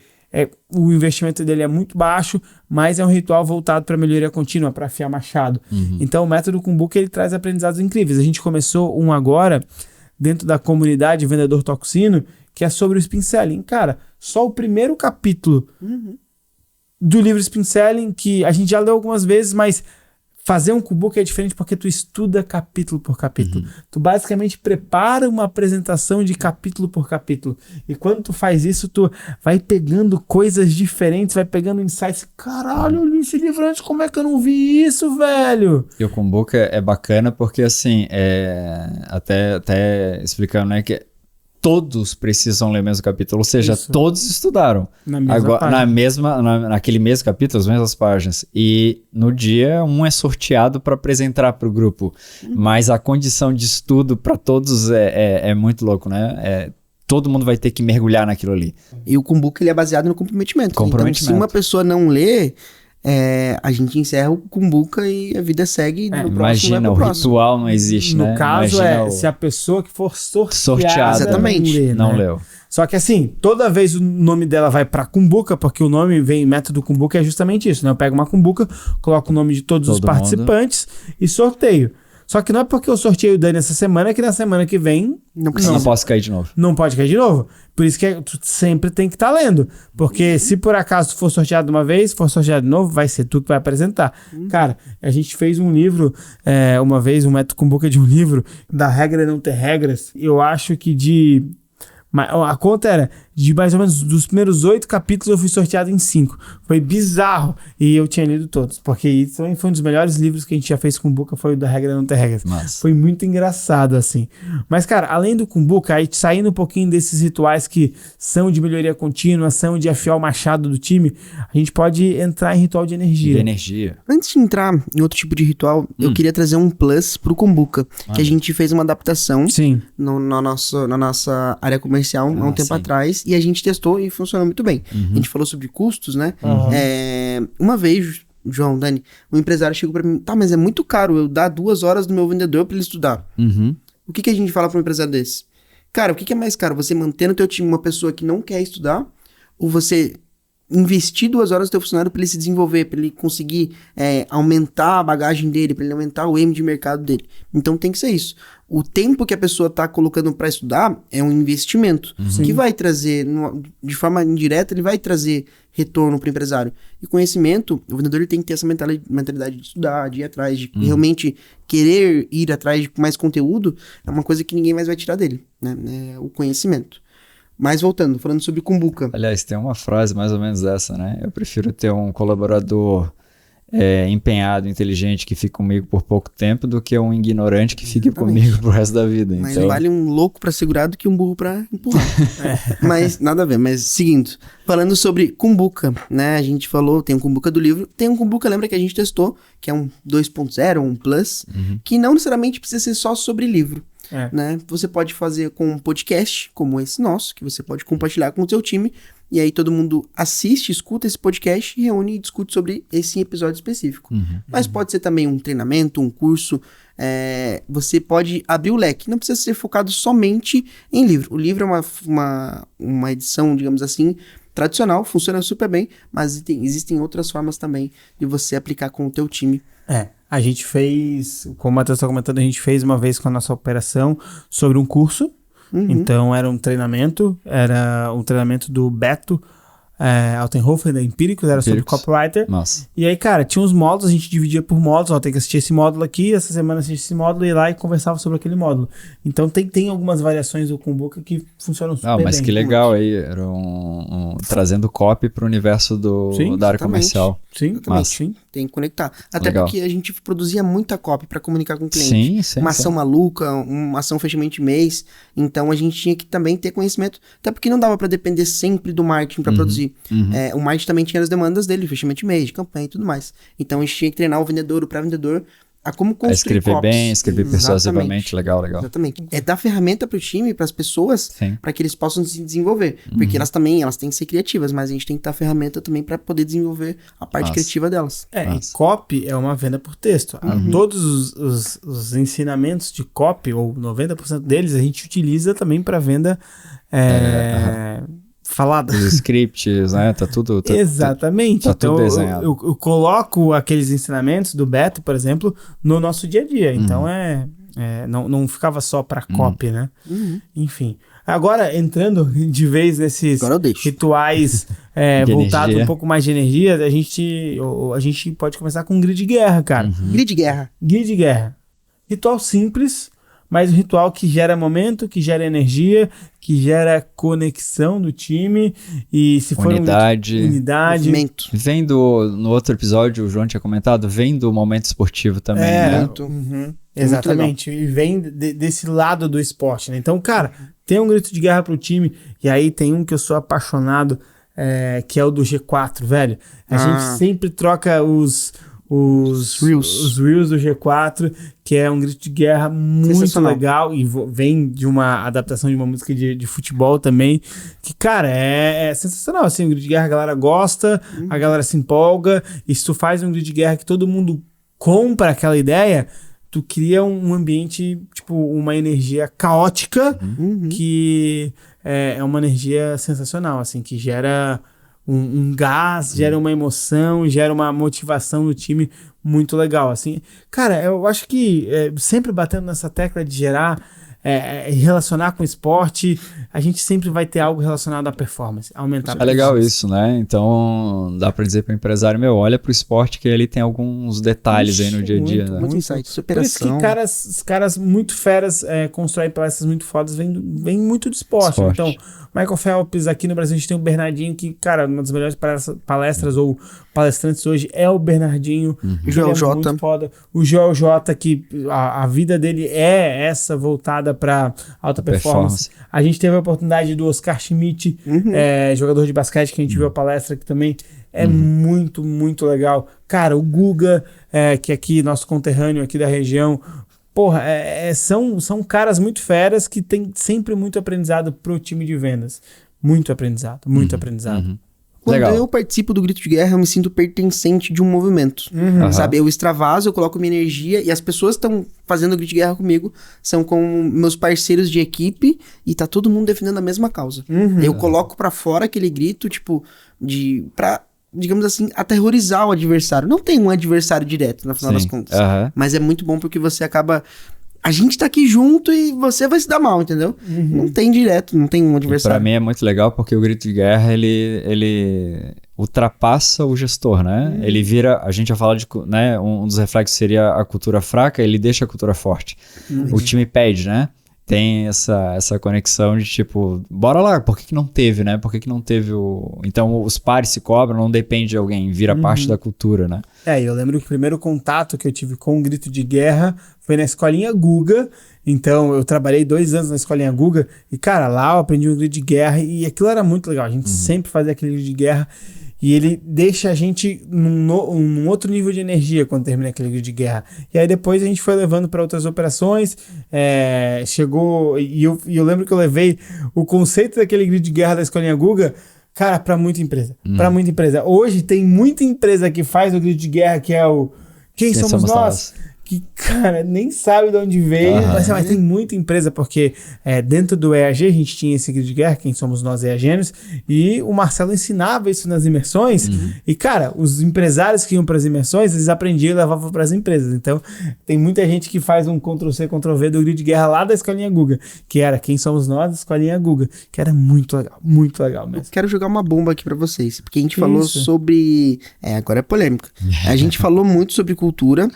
o investimento dele é muito baixo, mas é um ritual voltado para melhoria contínua, para afiar machado. Então o método Kumbuka ele traz aprendizados incríveis. A gente começou um agora dentro da comunidade Vendedor Toco Sino, que é sobre o Spin Selling. Cara, só o primeiro capítulo do livro Spin Selling, que a gente já leu algumas vezes, mas fazer um Kumbuka é diferente porque tu estuda capítulo por capítulo. Tu basicamente prepara uma apresentação de capítulo por capítulo. E quando tu faz isso, tu vai pegando coisas diferentes, vai pegando insights. Caralho, eu li esse livro antes, como é que eu não vi isso, velho? E o Kumbuka é bacana porque, assim, até explicando, né, que todos precisam ler o mesmo capítulo, ou seja, Isso. todos estudaram. Naquele mesmo capítulo, as mesmas páginas. E no dia, um é sorteado para apresentar para o grupo. Mas a condição de estudo para todos é muito louco, né? Todo mundo vai ter que mergulhar naquilo ali. E o Kumbuka ele é baseado no comprometimento. Então, se uma pessoa não lê, a gente encerra o Kumbuka e a vida segue. Imagina, o ritual não existe, né? No caso, se a pessoa que for sorteada exatamente, não leu. Só que assim, toda vez o nome dela vai pra Kumbuka, porque o nome método Kumbuka é justamente isso, né? Eu pego uma Kumbuka, coloco o nome de todos os participantes e sorteio. Só que não é porque eu sorteio o Dani essa semana que na semana que vem... Não posso cair de novo. Não pode cair de novo. Por isso que tu sempre tem que estar lendo. Porque se por acaso tu for sorteado uma vez, for sorteado de novo, vai ser tu que vai apresentar. Cara, a gente fez um livro, uma vez, um método Kumbuka de um livro, da regra não ter regras. Eu acho que a conta era de mais ou menos dos primeiros 8 capítulos eu fui sorteado em 5. Foi bizarro. E eu tinha lido todos. Porque isso também foi um dos melhores livros que a gente já fez com o Kumbuka, foi o da Regra Não Ter Regras. Nossa. Foi muito engraçado, assim. Mas, cara, além do Kumbuka, aí saindo um pouquinho desses rituais que são de melhoria contínua, são de afiar o machado do time, a gente pode entrar em ritual de energia. Antes de entrar em outro tipo de ritual, eu queria trazer um plus pro Kumbuka, que a gente fez uma adaptação na nossa área comercial há um tempo atrás, e a gente testou e funcionou muito bem. A gente falou sobre custos, né? Uma vez, João, Dani, um empresário chegou pra mim, mas é muito caro eu dar 2 horas do meu vendedor pra ele estudar. O que a gente fala pra um empresário desse? Cara, o que é mais caro? Você manter no teu time uma pessoa que não quer estudar, ou você investir 2 horas do teu funcionário para ele se desenvolver, para ele conseguir aumentar a bagagem dele, para ele aumentar o M de mercado dele. Então tem que ser isso. O tempo que a pessoa está colocando para estudar é um investimento que vai trazer, de forma indireta, ele vai trazer retorno para o empresário. E conhecimento, o vendedor ele tem que ter essa mentalidade de estudar, de ir atrás, de realmente querer ir atrás de mais conteúdo, é uma coisa que ninguém mais vai tirar dele, né? É o conhecimento. Mas voltando, falando sobre Kumbuka. Aliás, tem uma frase mais ou menos essa, né? Eu prefiro ter um colaborador empenhado, inteligente, que fique comigo por pouco tempo, do que um ignorante que fique comigo pro resto da vida. Mas então... vale um louco pra segurar do que um burro pra empurrar. Mas nada a ver. Mas seguindo, falando sobre Kumbuka, né? A gente falou, tem um Kumbuka do livro, tem um Kumbuka, lembra que a gente testou, que é um 2.0, um Plus, que não necessariamente precisa ser só sobre livro. Né? Você pode fazer com um podcast como esse nosso, que você pode compartilhar com o seu time, e aí todo mundo assiste, escuta esse podcast, reúne e discute sobre esse episódio específico. Mas pode ser também um treinamento, um curso, você pode abrir o leque, não precisa ser focado somente em livro. O livro é uma edição, digamos assim, tradicional, funciona super bem, mas existem outras formas também de você aplicar com o teu time. A gente fez, como o Matheus está comentando, a gente fez uma vez com a nossa operação sobre um curso. Então era um treinamento do Beto Altenhofer, da Empíricos, era sobre copywriter. Nossa. E aí, cara, tinha uns módulos, a gente dividia por módulos, tem que assistir esse módulo aqui, essa semana assistir esse módulo, ir lá e conversava sobre aquele módulo. Então tem algumas variações do Kumbuka que funcionam super bem. Mas que legal aí, era trazendo copy pro universo da área comercial. Sim, tem que conectar. Até porque a gente produzia muita copy para comunicar com o cliente. Sim, uma ação maluca, uma ação fechamento de mês. Então a gente tinha que também ter conhecimento, até porque não dava para depender sempre do marketing para produzir. O marketing também tinha as demandas dele, fechamento de mês, de campanha e tudo mais. Então a gente tinha que treinar o vendedor, o pré-vendedor, a como construir escrever copies. bem, escrever persuasivamente, legal. Exatamente. É dar ferramenta pro time, pras pessoas, para que eles possam se desenvolver. Porque elas têm que ser criativas, mas a gente tem que dar ferramenta também para poder desenvolver a parte criativa delas. E copy é uma venda por texto. Todos os ensinamentos de copy, ou 90% deles, a gente utiliza também para venda falada. Os scripts, né? Tá tudo... Exatamente. Tá então, tudo desenhado. eu coloco aqueles ensinamentos do Beto, por exemplo, no nosso dia a dia. Então, não ficava só para copy, né? Enfim. Agora, entrando de vez nesses rituais voltados um pouco mais de energia, a gente pode começar com um grid de guerra, cara. Grid de guerra. Ritual simples, mas um ritual que gera momento, que gera energia, que gera conexão do time e se for unidade. Movimento. Vem no outro episódio, o João tinha comentado, vem do momento esportivo também, né? Exatamente, e vem desse lado do esporte, né? Então, cara, tem um grito de guerra pro time, e aí tem um que eu sou apaixonado, que é o do G4, velho. A gente sempre troca os Reels do G4, que é um grito de guerra muito legal, e vem de uma adaptação de uma música de futebol também, que, cara, é sensacional, assim, um grito de guerra, a galera gosta, a galera se empolga, e se tu faz um grito de guerra que todo mundo compra aquela ideia, tu cria um ambiente, tipo, uma energia caótica, que é uma energia sensacional, assim, que gera um gás, gera uma emoção, gera uma motivação no time muito legal, assim. Cara, eu acho que sempre batendo nessa tecla de gerar, relacionar com o esporte, a gente sempre vai ter algo relacionado à performance, aumentar a performance. É legal isso, né? Então, dá pra dizer pro empresário, olha pro esporte que ele tem alguns detalhes aí no dia a dia, né? Muito insight, superação. Por isso que caras muito feras constroem palestras muito fodas, vem muito do esporte. Então, Michael Phelps, aqui no Brasil a gente tem o Bernardinho, que, cara, uma das melhores palestras ou palestrantes hoje é o Bernardinho. O Joel J. O Joel J, que a vida dele é essa voltada para alta performance. A gente teve a oportunidade do Oscar Schmidt, jogador de basquete, que a gente viu a palestra aqui também. É muito, muito legal. Cara, o Guga, que é aqui, nosso conterrâneo aqui da região, porra, são caras muito feras que tem sempre muito aprendizado pro time de vendas. Muito aprendizado, muito aprendizado. Quando eu participo do grito de guerra, eu me sinto pertencente de um movimento, sabe? Eu extravaso, eu coloco minha energia e as pessoas que estão fazendo o grito de guerra comigo são com meus parceiros de equipe e tá todo mundo defendendo a mesma causa. Eu coloco pra fora aquele grito, tipo, pra, digamos assim, aterrorizar o adversário. Não tem um adversário direto, no final das contas. Mas é muito bom porque você acaba... A gente tá aqui junto e você vai se dar mal, entendeu? Não tem direto, não tem um adversário. Pra mim é muito legal porque o grito de guerra, ele ultrapassa o gestor, né? Ele vira, a gente já fala de, né? Um dos reflexos seria a cultura fraca, ele deixa a cultura forte. O time pede, né? Tem essa conexão de tipo, bora lá, por que não teve, né? Por que não teve o... Então os pares se cobram, não depende de alguém, vira parte da cultura, né? Eu lembro que o primeiro contato que eu tive com o grito de guerra foi na escolinha Guga. Então eu trabalhei 2 anos na escolinha Guga e, cara, lá eu aprendi um grito de guerra e aquilo era muito legal. A gente sempre fazia aquele grito de guerra. E ele deixa a gente num outro nível de energia quando termina aquele grito de guerra. E aí depois a gente foi levando para outras operações, chegou... E eu lembro que eu levei o conceito daquele grito de guerra da escolinha Guga, cara, para muita empresa. Para muita empresa. Hoje tem muita empresa que faz o grito de guerra, que é o Quem somos nós? Que, cara, nem sabe de onde veio, mas tem muita empresa, porque dentro do EAG a gente tinha esse grito de guerra, Quem somos nós EAGênios, e o Marcelo ensinava isso nas imersões, e, cara, os empresários que iam para as imersões, eles aprendiam e levavam para as empresas. Então, tem muita gente que faz um Ctrl-C, Ctrl-V do grito de guerra lá da escolinha Guga, que era Quem somos nós, escolinha Guga, que era muito legal mesmo. Eu quero jogar uma bomba aqui para vocês, porque a gente falou sobre... agora é polêmica. A gente falou muito sobre cultura,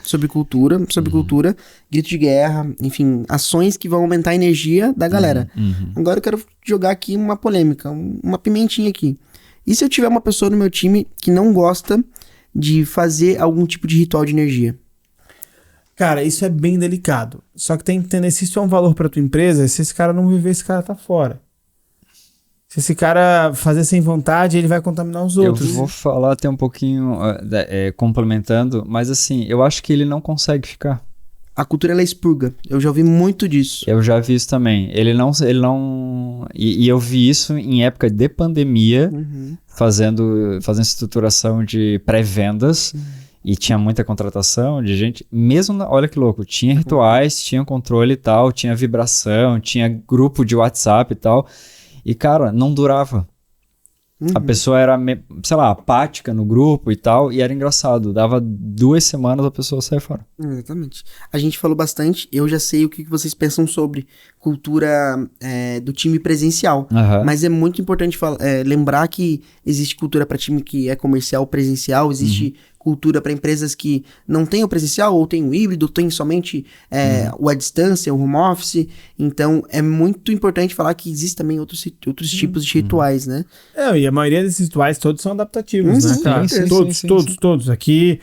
grito de guerra, enfim, ações que vão aumentar a energia da galera. Agora eu quero jogar aqui uma polêmica, uma pimentinha aqui. E se eu tiver uma pessoa no meu time que não gosta de fazer algum tipo de ritual de energia? Cara, isso é bem delicado. Só que tem que entender se isso é um valor pra tua empresa, se esse cara não viver, esse cara tá fora. Se esse cara fazer sem vontade, ele vai contaminar os outros. Eu vou falar até um pouquinho complementando, mas assim, eu acho que ele não consegue ficar. A cultura, ela expurga. Eu já ouvi muito disso. Eu já vi isso também. Ele não... E eu vi isso em época de pandemia, fazendo estruturação de pré-vendas, e tinha muita contratação de gente, mesmo, olha que louco, tinha rituais, tinha controle e tal, tinha vibração, tinha grupo de WhatsApp e tal, e cara, não durava. A pessoa era, sei lá, apática no grupo e tal, e era engraçado. Dava 2 semanas a pessoa saia fora. Exatamente. A gente falou bastante, eu já sei o que vocês pensam sobre cultura do time presencial. Mas é muito importante lembrar que existe cultura para time que é comercial presencial, existe cultura para empresas que não têm o presencial ou têm o híbrido, tem somente o à distância, o home office. Então é muito importante falar que existe também outros tipos de rituais, né? E a maioria desses rituais todos são adaptativos, né, cara? Todos. Aqui,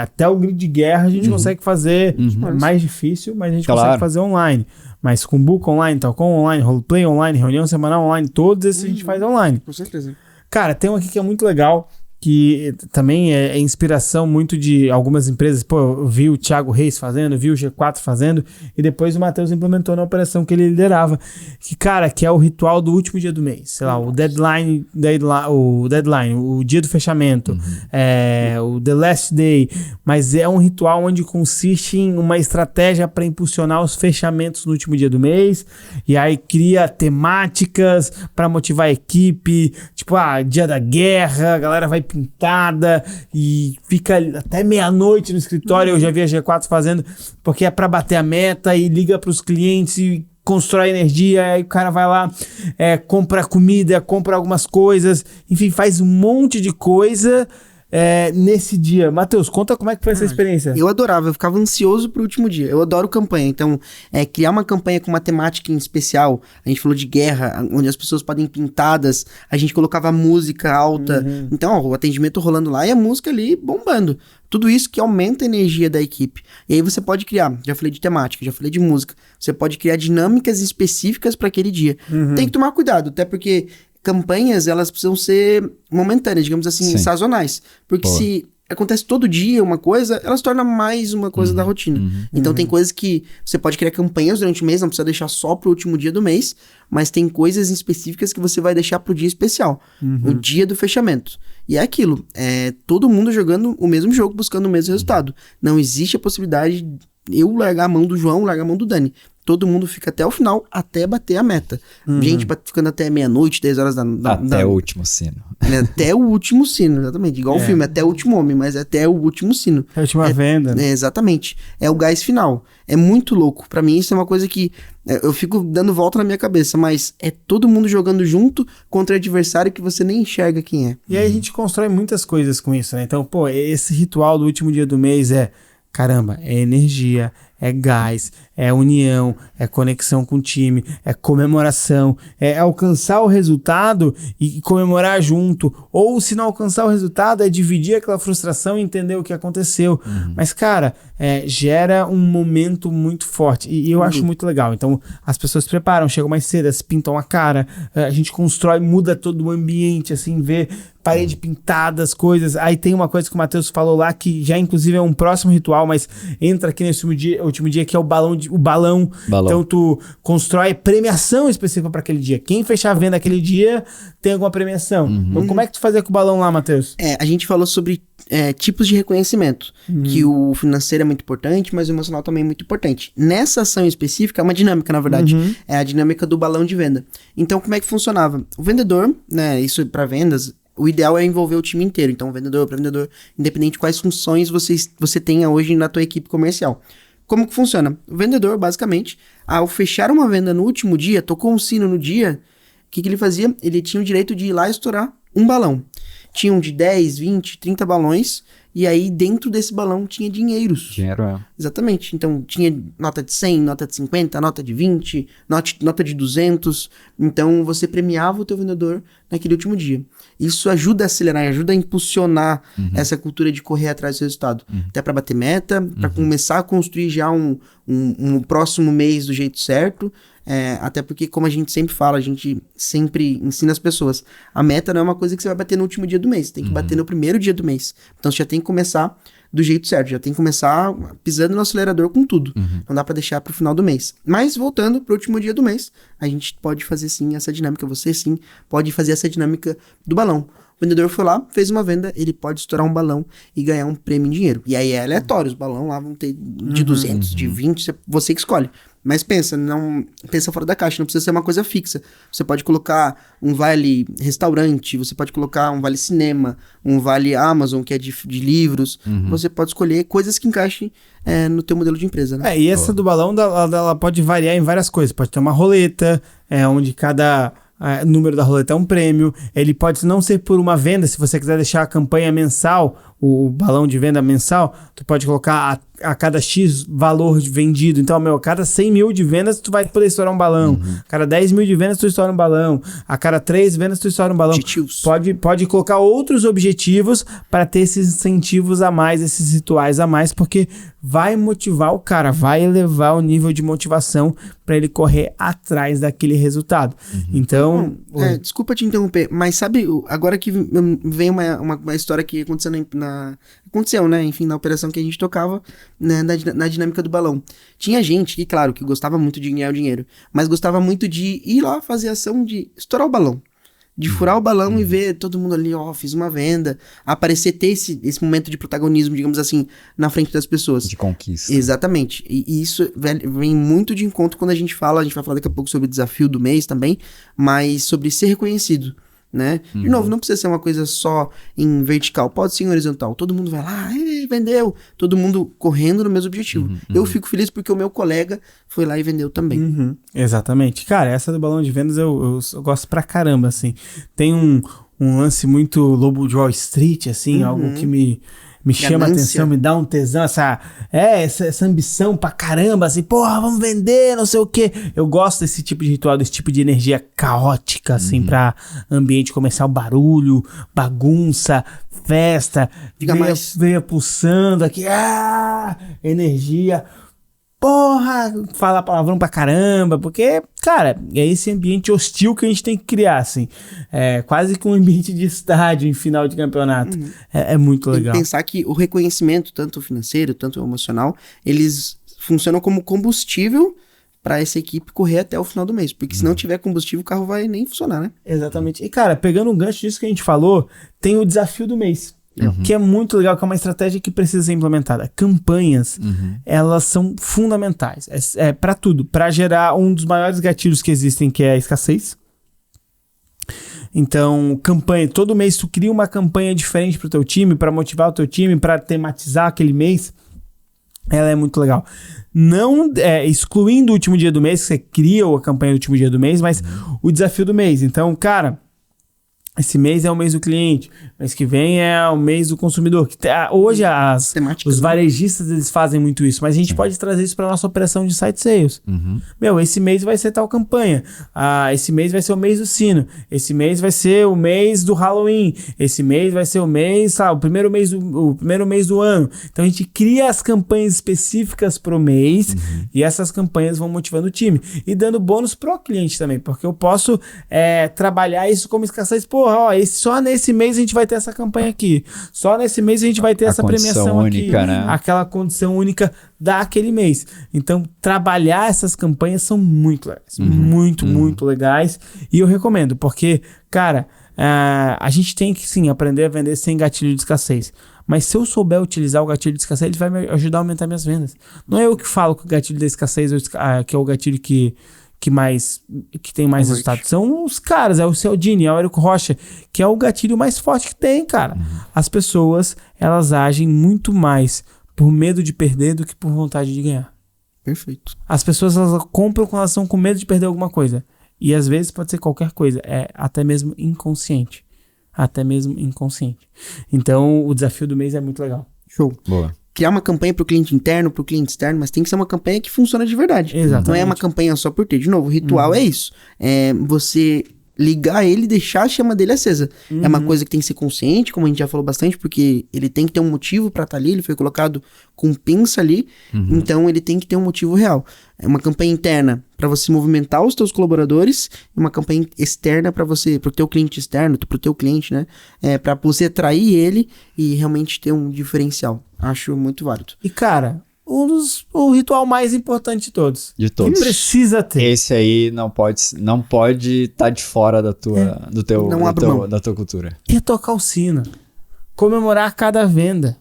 até o grid de guerra a gente consegue fazer, é mais difícil, mas a gente consegue fazer online. Mas com book online, talcom online, roleplay online, reunião semanal online, todos esses a gente faz online. Com certeza. Cara, tem um aqui que é muito legal, que também é inspiração muito de algumas empresas. Pô, eu vi o Thiago Reis fazendo, vi o G4 fazendo, e depois o Matheus implementou na operação que ele liderava. Que é o ritual do último dia do mês. Sei lá, o deadline, o dia do fechamento, o the last day. Mas é um ritual onde consiste em uma estratégia para impulsionar os fechamentos no último dia do mês, e aí cria temáticas para motivar a equipe, tipo, dia da guerra, a galera vai pintada e fica até meia-noite no escritório. Eu já vi a G4 fazendo, porque é para bater a meta, e liga para os clientes e constrói energia. Aí o cara vai lá, compra comida, compra algumas coisas, enfim, faz um monte de coisa nesse dia. Matheus, conta como é que foi essa experiência. Eu adorava, eu ficava ansioso pro último dia. Eu adoro campanha, então criar uma campanha com uma temática em especial. A gente falou de guerra, onde as pessoas podem ir pintadas, a gente colocava música alta, então o atendimento rolando lá e a música ali bombando. Tudo isso que aumenta a energia da equipe. E aí você pode criar, já falei de temática, já falei de música, você pode criar dinâmicas específicas para aquele dia. Tem que tomar cuidado, até porque campanhas, elas precisam ser momentâneas, digamos assim, sazonais. Porque se acontece todo dia uma coisa, ela se torna mais uma coisa da rotina. Então tem coisas que você pode criar campanhas durante o mês, não precisa deixar só pro último dia do mês, mas tem coisas específicas que você vai deixar pro dia especial, o dia do fechamento. E é aquilo, todo mundo jogando o mesmo jogo, buscando o mesmo resultado. Não existe a possibilidade de eu largar a mão do João, largar a mão do Dani. Todo mundo fica até o final, até bater a meta. Gente ficando até meia-noite, 10 horas até o último sino. Até o último sino, exatamente. Igual o filme, até o último homem, mas até o último sino. É a última venda. Né? Exatamente. É o gás final. É muito louco. Pra mim, isso é uma coisa que eu fico dando volta na minha cabeça, mas é todo mundo jogando junto contra adversário que você nem enxerga quem é. E aí a gente constrói muitas coisas com isso, né? Então, pô, esse ritual do último dia do mês caramba, é energia, é gás, é união, é conexão com o time, é comemoração, é alcançar o resultado e comemorar junto. Ou se não alcançar o resultado, é dividir aquela frustração e entender o que aconteceu. Mas, cara, gera um momento muito forte e eu acho muito legal. Então, as pessoas se preparam, chegam mais cedo, se pintam a cara, a gente constrói, muda todo o ambiente, assim, vê parede pintada, as coisas. Aí tem uma coisa que o Matheus falou lá, que já inclusive é um próximo ritual, mas entra aqui nesse último dia, que é o balão. Então tu constrói premiação específica para aquele dia. Quem fechar a venda aquele dia tem alguma premiação. Então como é que tu fazia com o balão lá, Matheus? A gente falou sobre tipos de reconhecimento, que o financeiro é muito importante, mas o emocional também é muito importante. Nessa ação específica, é uma dinâmica, na verdade, é a dinâmica do balão de venda. Então como é que funcionava? O vendedor, né, isso para vendas, o ideal é envolver o time inteiro. Então, vendedor para vendedor, independente de quais funções você tenha hoje na tua equipe comercial. Como que funciona? O vendedor, basicamente, ao fechar uma venda no último dia, tocou um sino no dia, o que ele fazia? Ele tinha o direito de ir lá e estourar um balão. Tinham de 10, 20, 30 balões, e aí dentro desse balão tinha dinheiros. Dinheiro, Exatamente. Então tinha nota de 100, nota de 50, nota de 20, nota de 200. Então você premiava o teu vendedor naquele último dia. Isso ajuda a acelerar, ajuda a impulsionar essa cultura de correr atrás do resultado. Até para bater meta, para começar a construir já um próximo mês do jeito certo. Até porque, como a gente sempre fala, a gente sempre ensina as pessoas. A meta não é uma coisa que você vai bater no último dia do mês. Você tem que bater no primeiro dia do mês. Então, você já tem que começar do jeito certo. Já tem que começar pisando no acelerador com tudo. Não dá pra deixar pro final do mês. Mas, voltando pro último dia do mês, a gente pode fazer, sim, essa dinâmica. Você, sim, pode fazer essa dinâmica do balão. O vendedor foi lá, fez uma venda, ele pode estourar um balão e ganhar um prêmio em dinheiro. E aí é aleatório, os balões lá vão ter de 200, de 20, você que escolhe. Mas pensa fora da caixa, não precisa ser uma coisa fixa. Você pode colocar um vale restaurante, você pode colocar um vale cinema, um vale Amazon, que é de livros. Você pode escolher coisas que encaixem no teu modelo de empresa, né? E essa do balão, ela pode variar em várias coisas. Pode ter uma roleta, onde cada número da roleta é um prêmio. Ele pode não ser por uma venda, se você quiser deixar a campanha mensal, o balão de venda mensal, tu pode colocar a cada X valor vendido. Então, a cada 100 mil de vendas, tu vai poder estourar um balão. A cada 10 mil de vendas, tu estoura um balão. A cada 3 vendas, tu estoura um balão. Pode colocar outros objetivos para ter esses incentivos a mais, esses rituais a mais, porque vai motivar o cara, vai elevar o nível de motivação para ele correr atrás daquele resultado. Então... desculpa te interromper, mas sabe, agora que vem uma história que aconteceu aconteceu, né? Enfim, na operação que a gente tocava, né, na dinâmica do balão. Tinha gente que, claro, que gostava muito de ganhar o dinheiro, mas gostava muito de ir lá fazer a ação de estourar o balão. De furar o balão e ver todo mundo ali, fiz uma venda. Aparecer, ter esse momento de protagonismo, digamos assim, na frente das pessoas. De conquista. Exatamente. E isso vem muito de encontro quando a gente vai falar daqui a pouco sobre o desafio do mês também, mas sobre ser reconhecido, né? De novo, não precisa ser uma coisa só em vertical, pode ser em horizontal. Todo mundo vai lá, vendeu. Todo mundo correndo no mesmo objetivo. Eu fico feliz porque o meu colega foi lá e vendeu também. Exatamente. Cara, essa do balão de vendas eu gosto pra caramba, assim. Tem um lance muito Lobo de Wall Street, assim, algo que me chama a atenção, me dá um tesão, essa ambição pra caramba, assim, porra, vamos vender, não sei o quê. Eu gosto desse tipo de ritual, desse tipo de energia caótica, assim, pra ambiente comercial, barulho, bagunça, festa, veia pulsando aqui, energia, porra, falar palavrão pra caramba, porque, cara, é esse ambiente hostil que a gente tem que criar, assim, quase que um ambiente de estádio em final de campeonato, é muito legal. Tem que pensar que o reconhecimento, tanto financeiro, tanto emocional, eles funcionam como combustível para essa equipe correr até o final do mês, porque se não tiver combustível, o carro vai nem funcionar, né? Exatamente. E, cara, pegando um gancho disso que a gente falou, tem o desafio do mês. Que é muito legal, que é uma estratégia que precisa ser implementada. Campanhas, elas são fundamentais. Para tudo. Para gerar um dos maiores gatilhos que existem, que é a escassez. Então, campanha. Todo mês tu cria uma campanha diferente pro teu time, para motivar o teu time, para tematizar aquele mês. Ela é muito legal. Não excluindo o último dia do mês, que você cria a campanha do último dia do mês, mas o desafio do mês. Então, cara... Esse mês é o mês do cliente, mês que vem é o mês do consumidor. Hoje os varejistas eles fazem muito isso, mas a gente pode trazer isso para nossa operação de site sales. Esse mês vai ser tal campanha, esse mês vai ser o mês do sino, esse mês vai ser o mês do Halloween, esse mês vai ser o mês, o primeiro mês do ano. Então a gente cria as campanhas específicas pro mês e essas campanhas vão motivando o time e dando bônus pro cliente também, porque eu posso trabalhar isso como escassez. Só nesse mês a gente vai ter essa campanha aqui. Só nesse mês a gente vai ter essa premiação única, aqui. Né? Aquela condição única daquele mês. Então, trabalhar essas campanhas são muito legais. Muito legais. E eu recomendo, porque, cara, a gente tem que, sim, aprender a vender sem gatilho de escassez. Mas se eu souber utilizar o gatilho de escassez, ele vai me ajudar a aumentar minhas vendas. Não é eu que falo que o gatilho da escassez que é o gatilho que tem mais resultado. São os caras, é o Cialdini, é o Érico Rocha, que é o gatilho mais forte que tem, cara. As pessoas, elas agem muito mais por medo de perder do que por vontade de ganhar. Perfeito. As pessoas, elas compram quando elas estão com medo de perder alguma coisa. E às vezes pode ser qualquer coisa, até mesmo inconsciente. Então, o desafio do mês é muito legal. Show. Boa. Criar uma campanha pro cliente interno, pro cliente externo, mas tem que ser uma campanha que funciona de verdade. Exatamente. Não é uma campanha só por ter. De novo, o ritual é isso. Você ligar ele e deixar a chama dele acesa. É uma coisa que tem que ser consciente, como a gente já falou bastante, porque ele tem que ter um motivo pra estar ali, ele foi colocado com pinça ali, então ele tem que ter um motivo real. É uma campanha interna pra você movimentar os teus colaboradores, e uma campanha externa para você, pro teu cliente externo, pro teu cliente, né? Pra você atrair ele e realmente ter um diferencial. Acho muito válido. E cara, o ritual mais importante de todos. De todos. Que precisa ter. Esse aí não pode estar de fora da tua, da tua cultura. E tocar o sino. Comemorar cada venda.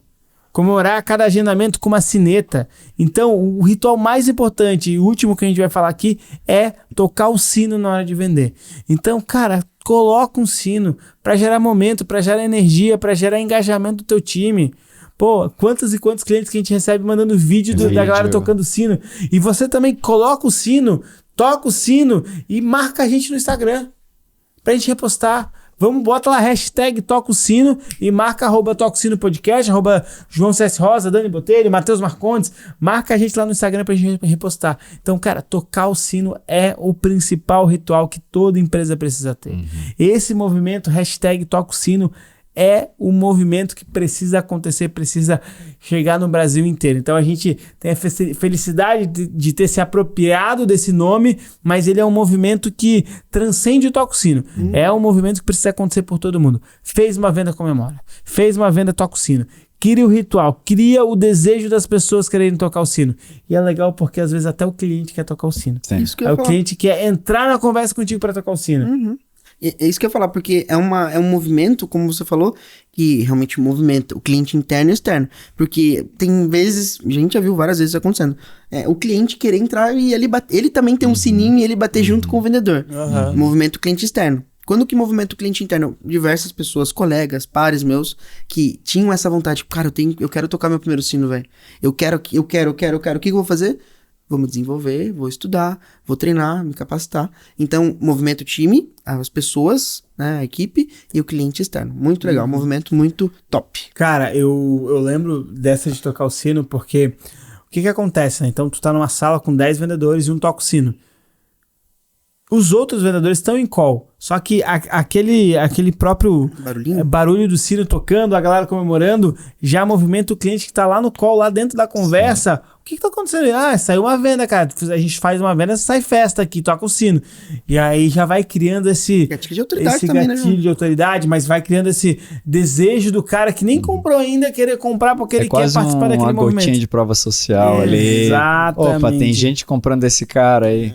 Comemorar cada agendamento com uma sineta. Então, o ritual mais importante e o último que a gente vai falar aqui é tocar o sino na hora de vender. Então, cara, coloca um sino para gerar momento, para gerar energia, para gerar engajamento do teu time. Pô, quantos e quantos clientes que a gente recebe mandando vídeo da galera tocando sino. E você também coloca o sino, toca o sino e marca a gente no Instagram pra gente repostar. Vamos, bota lá, hashtag toca o sino e marca @toca o sino podcast, @João CS Rosa, Dani Botelho, Matheus Marcondes. Marca a gente lá no Instagram pra gente repostar. Então, cara, tocar o sino é o principal ritual que toda empresa precisa ter. Esse movimento, hashtag toca o sino, é o movimento que precisa acontecer, precisa chegar no Brasil inteiro. Então a gente tem a felicidade de ter se apropriado desse nome, mas ele é um movimento que transcende o Toca o Sino. É um movimento que precisa acontecer por todo mundo. Fez uma venda, comemora. Fez uma venda, toca o sino. Cria o ritual, cria o desejo das pessoas quererem tocar o sino. E é legal porque às vezes até o cliente quer tocar o sino. Isso que eu ia o falar. cliente quer entrar na conversa contigo para tocar o sino. É isso que eu ia falar, porque é um movimento, como você falou, que realmente movimenta o cliente interno e externo. Porque tem vezes, a gente já viu várias vezes acontecendo, o cliente querer entrar e ele também tem um sininho e ele bater junto com o vendedor. Movimento cliente externo. Quando que movimenta o cliente interno? Diversas pessoas, colegas, pares meus, que tinham essa vontade. Cara, eu quero tocar meu primeiro sino, velho. Eu quero. O que eu vou fazer? Vou me desenvolver, vou estudar, vou treinar, me capacitar. Então, movimento time, as pessoas, né, a equipe e o cliente externo. Muito legal, movimento muito top. Cara, eu lembro dessa de tocar o sino porque o que acontece, né? Então, tu tá numa sala com 10 vendedores e um toca o sino. Os outros vendedores estão em call, só que aquele próprio barulho do sino tocando, a galera comemorando, já movimenta o cliente que tá lá no call, lá dentro da conversa. Sim. O que tá acontecendo? Saiu uma venda, cara. A gente faz uma venda, sai festa aqui, toca o sino. E aí já vai criando esse gatilho de autoridade também, né, de autoridade, mas vai criando esse desejo do cara que nem comprou ainda, querer comprar porque ele quer participar daquele movimento. Uma gotinha de prova social ali. Exatamente. Opa, tem gente comprando desse cara aí.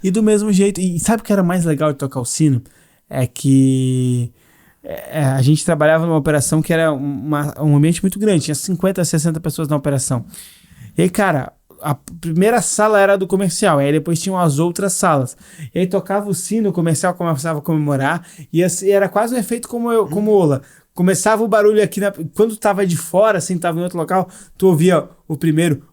E do mesmo jeito, e sabe o que era mais legal de tocar o sino? É que a gente trabalhava numa operação que era um ambiente muito grande, tinha 50, 60 pessoas na operação. E aí, cara, a primeira sala era do comercial, aí depois tinham as outras salas. E aí tocava o sino, o comercial começava a comemorar, e era quase um efeito como Ola. Começava o barulho aqui, quando tu tava de fora, assim, tava em outro local, tu ouvia o primeiro,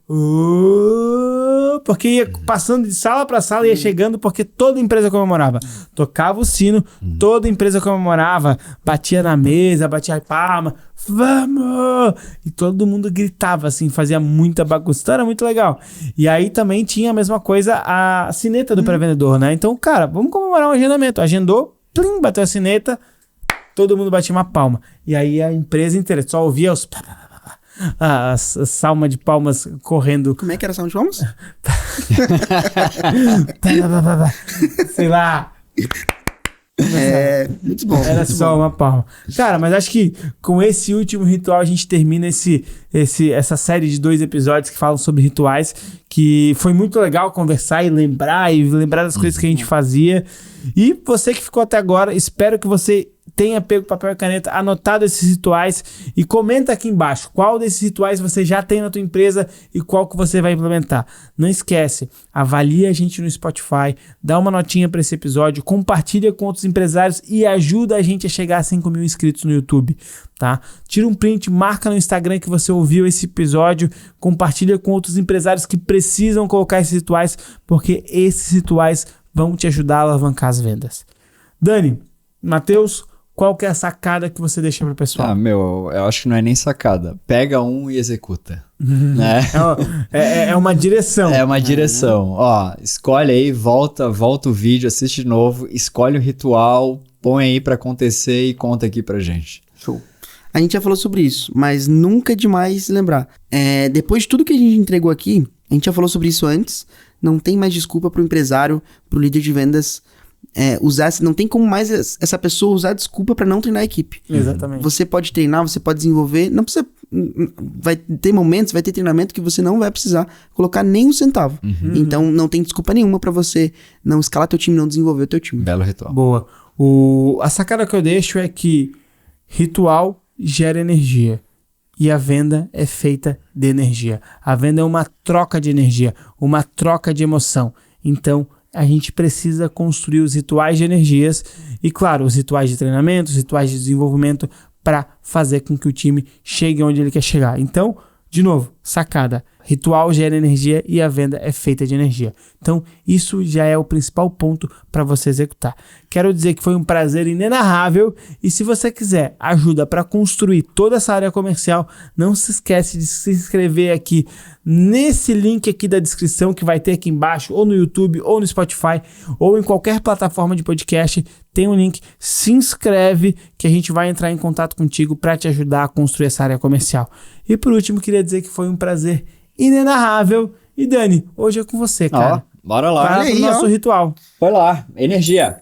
porque ia passando de sala para sala, ia chegando, porque toda empresa comemorava. Tocava o sino, toda empresa comemorava, batia na mesa, batia a palma, vamos! E todo mundo gritava, assim, fazia muita bagunça. Então era muito legal. E aí também tinha a mesma coisa, a sineta do pré-vendedor, né? Então, cara, vamos comemorar um agendamento. Agendou, plim, bateu a sineta, todo mundo batia uma palma. E aí a empresa inteira só ouvia as salmas de palmas correndo. Como é que era a salma de palmas? Sei lá. Muito bom. Era só uma palma. Cara, mas acho que com esse último ritual a gente termina essa série de 2 episódios que falam sobre rituais, que foi muito legal conversar e lembrar das coisas que a gente fazia. E você que ficou até agora, espero que você tenha pego papel e caneta, anotado esses rituais e comenta aqui embaixo qual desses rituais você já tem na tua empresa e qual que você vai implementar. Não esquece, avalia a gente no Spotify, dá uma notinha para esse episódio, compartilha com outros empresários e ajuda a gente a chegar a 5 mil inscritos no YouTube, tá? Tira um print, marca no Instagram que você ouviu esse episódio, compartilha com outros empresários que precisam colocar esses rituais, porque esses rituais vão te ajudar a alavancar as vendas. Dani, Matheus, qual que é a sacada que você deixa pro pessoal? Eu acho que não é nem sacada. Pega um e executa. Né? É uma direção. É uma direção. Ó, escolhe aí, volta o vídeo, assiste de novo, escolhe o ritual, põe aí pra acontecer e conta aqui pra gente. Show. A gente já falou sobre isso, mas nunca é demais lembrar. Depois de tudo que a gente entregou aqui, a gente já falou sobre isso antes, não tem mais desculpa pro empresário, pro líder de vendas não tem como mais essa pessoa usar desculpa para não treinar a equipe. Exatamente. Você pode treinar, você pode desenvolver, não precisa, vai ter momentos, vai ter treinamento que você não vai precisar colocar nem um centavo. Então não tem desculpa nenhuma para você não escalar teu time, não desenvolver o teu time. Belo ritual. Boa. A sacada que eu deixo é que ritual gera energia e a venda é feita de energia. A venda é uma troca de energia, uma troca de emoção. Então a gente precisa construir os rituais de energias e, claro, os rituais de treinamento, os rituais de desenvolvimento para fazer com que o time chegue onde ele quer chegar. Então, de novo, sacada. Ritual gera energia e a venda é feita de energia. Então, isso já é o principal ponto para você executar. Quero dizer que foi um prazer inenarrável e se você quiser ajuda para construir toda essa área comercial, não se esquece de se inscrever aqui nesse link aqui da descrição que vai ter aqui embaixo, ou no YouTube, ou no Spotify, ou em qualquer plataforma de podcast, tem um link. Se inscreve que a gente vai entrar em contato contigo para te ajudar a construir essa área comercial. E por último, queria dizer que foi um prazer inenarrável. E Dani, hoje é com você, cara. Bora lá. Para o nosso ritual. Foi lá. Energia.